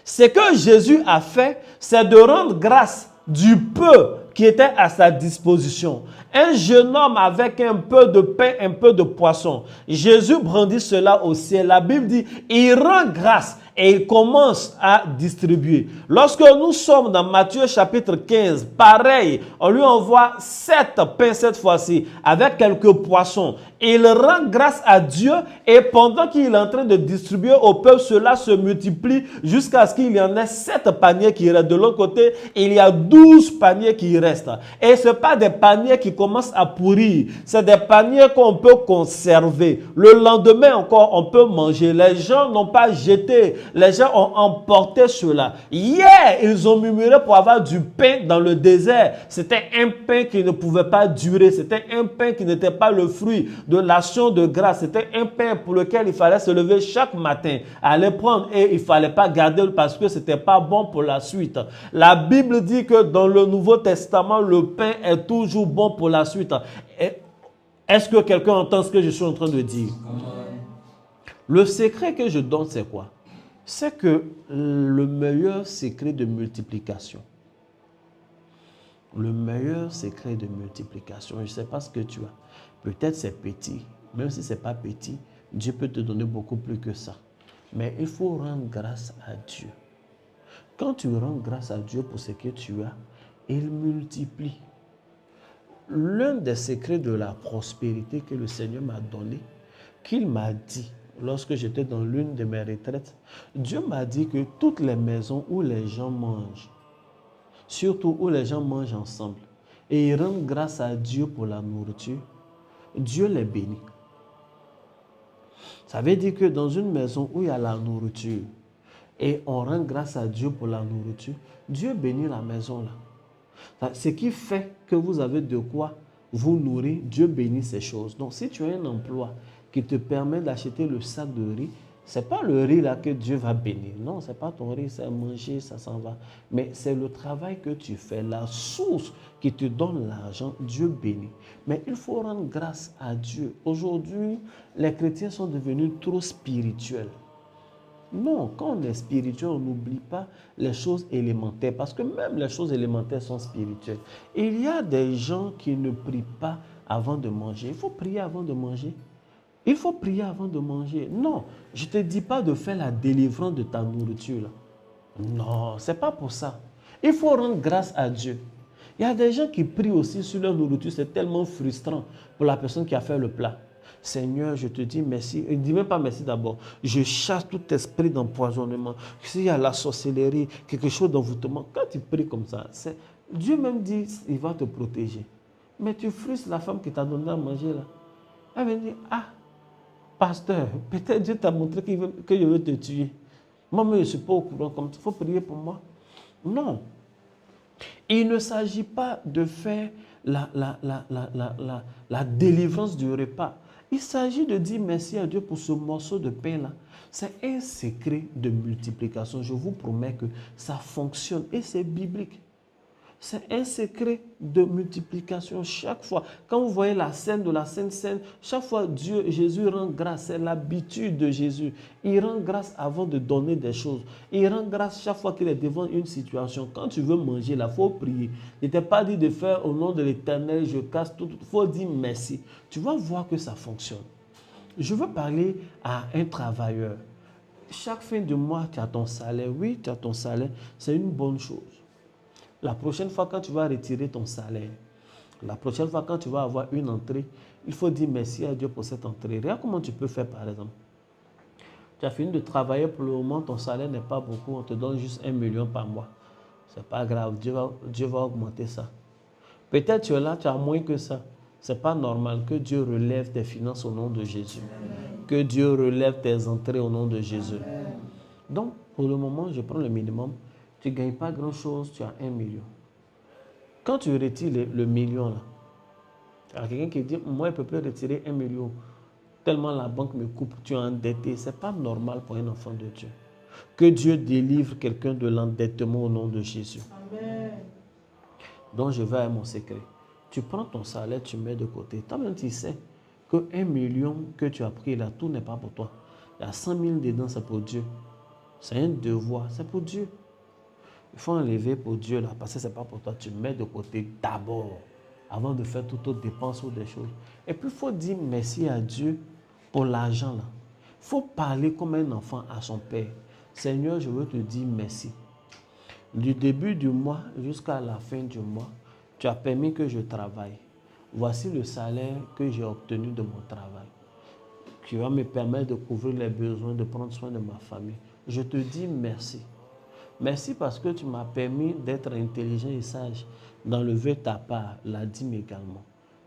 Ce que Jésus a fait, c'est de rendre grâce du peu qui était à sa disposition. Un jeune homme avec un peu de pain, un peu de poisson. Jésus brandit cela au ciel. La Bible dit, il rend grâce et il commence à distribuer. Lorsque nous sommes dans Matthieu chapitre 15, pareil, on lui envoie 7 pains cette fois-ci, avec quelques poissons. Il rend grâce à Dieu et pendant qu'il est en train de distribuer au peuple, cela se multiplie jusqu'à ce qu'il y en ait 7 paniers qui restent. De l'autre côté, il y a 12 paniers qui restent. Et ce n'est pas des paniers qui commencent à pourrir. C'est des paniers qu'on peut conserver. Le lendemain encore, on peut manger. Les gens n'ont pas jeté. Les gens ont emporté cela. Hier, ils ont murmuré pour avoir du pain dans le désert. C'était un pain qui ne pouvait pas durer. C'était un pain qui n'était pas le fruit de l'action de grâce. C'était un pain pour lequel il fallait se lever chaque matin, aller prendre et il ne fallait pas garder parce que ce n'était pas bon pour la suite. La Bible dit que dans le Nouveau Testament, le pain est toujours bon pour la suite. Est-ce que quelqu'un entend ce que je suis en train de dire? Le secret que je donne, c'est quoi? C'est que le meilleur secret de multiplication, le meilleur secret de multiplication, je ne sais pas ce que tu as. Peut-être c'est petit, même si ce n'est pas petit, Dieu peut te donner beaucoup plus que ça. Mais il faut rendre grâce à Dieu. Quand tu rends grâce à Dieu pour ce que tu as, il multiplie. L'un des secrets de la prospérité que le Seigneur m'a donné, qu'il m'a dit lorsque j'étais dans l'une de mes retraites, Dieu m'a dit que toutes les maisons où les gens mangent, surtout où les gens mangent ensemble, et ils rendent grâce à Dieu pour la nourriture, Dieu les bénit. Ça veut dire que dans une maison où il y a la nourriture et on rend grâce à Dieu pour la nourriture, Dieu bénit la maison là. Ce qui fait que vous avez de quoi vous nourrir, Dieu bénit ces choses. Donc si tu as un emploi qui te permet d'acheter le sac de riz, ce n'est pas le riz là que Dieu va bénir. Non, ce n'est pas ton riz, c'est manger, ça s'en va. Mais c'est le travail que tu fais, la source qui te donne l'argent, Dieu bénit. Mais il faut rendre grâce à Dieu. Aujourd'hui, les chrétiens sont devenus trop spirituels. Non, quand on est spirituel, on n'oublie pas les choses élémentaires. Parce que même les choses élémentaires sont spirituelles. Il y a des gens qui ne prient pas avant de manger. Il faut prier avant de manger. Il faut prier avant de manger. Non, je ne te dis pas de faire la délivrance de ta nourriture. Là. Non, ce n'est pas pour ça. Il faut rendre grâce à Dieu. Il y a des gens qui prient aussi sur leur nourriture. C'est tellement frustrant pour la personne qui a fait le plat. Seigneur, je te dis merci. Il ne dit même pas merci d'abord. Je chasse tout esprit d'empoisonnement. S'il y a la sorcellerie, quelque chose d'envoûtement, quand tu pries comme ça, Dieu même dit il va te protéger. Mais tu frustres la femme qui t'a donné à manger là. Elle va dire, ah, pasteur, peut-être Dieu t'a montré que je veux te tuer. Moi, je ne suis pas au courant comme ça. Il faut prier pour moi. Non. Il ne s'agit pas de faire la délivrance du repas. Il s'agit de dire merci à Dieu pour ce morceau de pain-là. C'est un secret de multiplication. Je vous promets que ça fonctionne et c'est biblique. C'est un secret de multiplication chaque fois. Quand vous voyez la scène de la Sainte Seine, chaque fois Jésus rend grâce. C'est l'habitude de Jésus. Il rend grâce avant de donner des choses. Il rend grâce chaque fois qu'il est devant une situation. Quand tu veux manger, il faut prier. Il n'était pas dit de faire au nom de l'Éternel, je casse tout. Il faut dire merci. Tu vas voir que ça fonctionne. Je veux parler à un travailleur. Chaque fin de mois, tu as ton salaire. Oui, tu as ton salaire. C'est une bonne chose. La prochaine fois, quand tu vas retirer ton salaire, la prochaine fois, quand tu vas avoir une entrée, il faut dire merci à Dieu pour cette entrée. Regarde comment tu peux faire, par exemple. Tu as fini de travailler pour le moment, ton salaire n'est pas beaucoup, on te donne juste 1 million par mois. C'est pas grave, Dieu va augmenter ça. Peut-être tu es là, tu as moins que ça. C'est pas normal que Dieu relève tes finances au nom de Jésus. Que Dieu relève tes entrées au nom de Jésus. Donc, pour le moment, je prends le minimum. Tu ne gagnes pas grand-chose, tu as 1 million. Quand tu retires le million, là, il y a quelqu'un qui dit, moi, je ne peux plus retirer 1 million. Tellement la banque me coupe, tu es endetté. Ce n'est pas normal pour un enfant de Dieu. Que Dieu délivre quelqu'un de l'endettement au nom de Jésus. Amen. Donc, je vais à mon secret. Tu prends ton salaire, tu mets de côté. Toi-même, tu sais que 1 million que tu as pris là, tout n'est pas pour toi. Il y a 100 000 dedans, c'est pour Dieu. C'est un devoir, c'est pour Dieu. Il faut enlever pour Dieu là, parce que ce n'est pas pour toi. Tu mets de côté d'abord, avant de faire toute autre dépense ou des choses. Et puis, il faut dire merci à Dieu pour l'argent là. Il faut parler comme un enfant à son père. Seigneur, je veux te dire merci. Du début du mois jusqu'à la fin du mois, tu as permis que je travaille. Voici le salaire que j'ai obtenu de mon travail, qui va me permettre de couvrir les besoins, de prendre soin de ma famille. Je te dis merci. Merci parce que tu m'as permis d'être intelligent et sage, d'enlever ta part, la dîme également.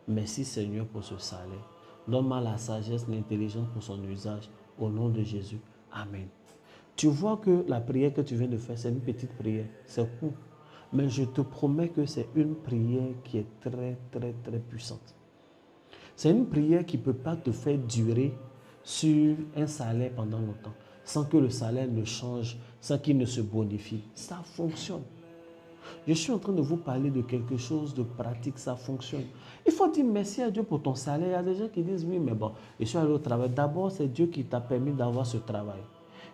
Merci Seigneur pour ce salaire. Donne-moi la sagesse, l'intelligence pour son usage. Au nom de Jésus. Amen. Tu vois que la prière que tu viens de faire, c'est une petite prière. C'est court. Mais je te promets que c'est une prière qui est très, très, très puissante. C'est une prière qui ne peut pas te faire durer sur un salaire pendant longtemps, sans que le salaire ne change, sans qu'il ne se bonifie. Ça fonctionne. Je suis en train de vous parler de quelque chose de pratique, ça fonctionne. Il faut dire merci à Dieu pour ton salaire. Il y a des gens qui disent, oui, mais bon, je suis allé au travail. D'abord, c'est Dieu qui t'a permis d'avoir ce travail.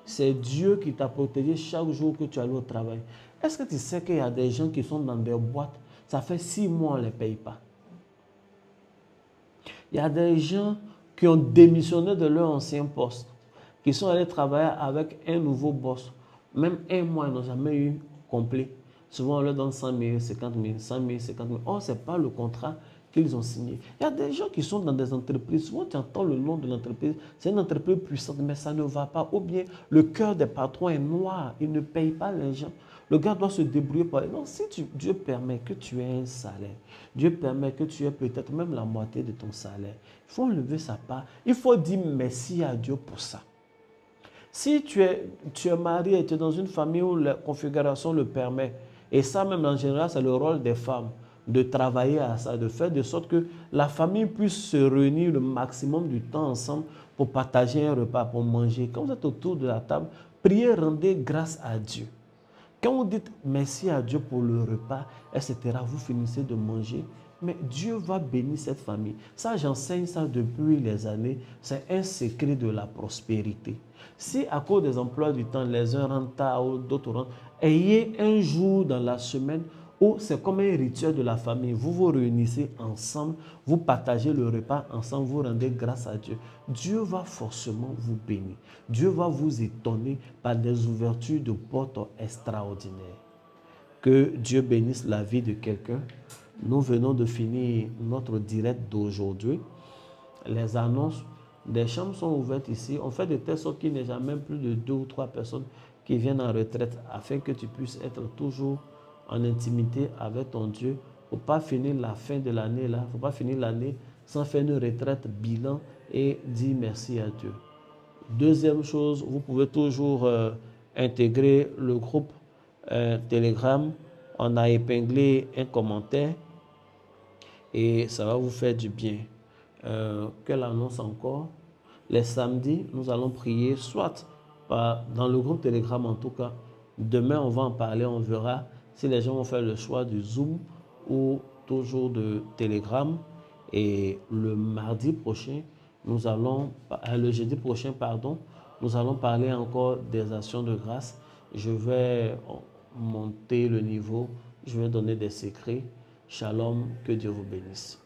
C'est Dieu qui t'a protégé chaque jour que tu es allé au travail. Est-ce que tu sais qu'il y a des gens qui sont dans des boîtes, ça fait 6 mois, on ne les paye pas. Il y a des gens qui ont démissionné de leur ancien poste, qui sont allés travailler avec un nouveau boss. Même un mois, ils n'ont jamais eu complet. Souvent, on leur donne 100 000, 50 000, 100 000, 50 000. Or, ce n'est pas le contrat qu'ils ont signé. Il y a des gens qui sont dans des entreprises. Souvent, tu entends le nom de l'entreprise. C'est une entreprise puissante, mais ça ne va pas. Ou bien, le cœur des patrons est noir. Ils ne payent pas les gens. Le gars doit se débrouiller par lui. Non, si Dieu permet que tu aies un salaire, Dieu permet que tu aies peut-être même la moitié de ton salaire, il faut enlever sa part. Il faut dire merci à Dieu pour ça. Si tu es marié et tu es dans une famille où la configuration le permet, et ça même en général, c'est le rôle des femmes, de travailler à ça, de faire de sorte que la famille puisse se réunir le maximum du temps ensemble pour partager un repas, pour manger. Quand vous êtes autour de la table, priez, rendez grâce à Dieu. Quand vous dites merci à Dieu pour le repas, etc., vous finissez de manger, mais Dieu va bénir cette famille. Ça, j'enseigne ça depuis les années. C'est un secret de la prospérité. Si à cause des emplois du temps, les uns rentrent tard ou d'autres rentrent, ayez un jour dans la semaine où c'est comme un rituel de la famille. Vous vous réunissez ensemble, vous partagez le repas ensemble, vous rendez grâce à Dieu. Dieu va forcément vous bénir. Dieu va vous étonner par des ouvertures de portes extraordinaires. Que Dieu bénisse la vie de quelqu'un. Nous venons de finir notre direct d'aujourd'hui. Les annonces des chambres sont ouvertes ici. On fait de telle sorte qu'il n'y ait jamais plus de 2 ou 3 personnes qui viennent en retraite afin que tu puisses être toujours en intimité avec ton Dieu. Il ne faut pas finir la fin de l'année là. Il ne faut pas finir l'année sans faire une retraite bilan et dire merci à Dieu. Deuxième chose, vous pouvez toujours intégrer le groupe Telegram. On a épinglé un commentaire et ça va vous faire du bien. Quelle annonce encore? Les samedis, nous allons prier, soit dans le groupe Telegram en tout cas. Demain, on va en parler, on verra si les gens vont faire le choix du Zoom ou toujours de Telegram. Et le mardi prochain, le jeudi prochain, pardon, nous allons parler encore des actions de grâce. Je vais monter le niveau, je vais donner des secrets. Shalom, que Dieu vous bénisse.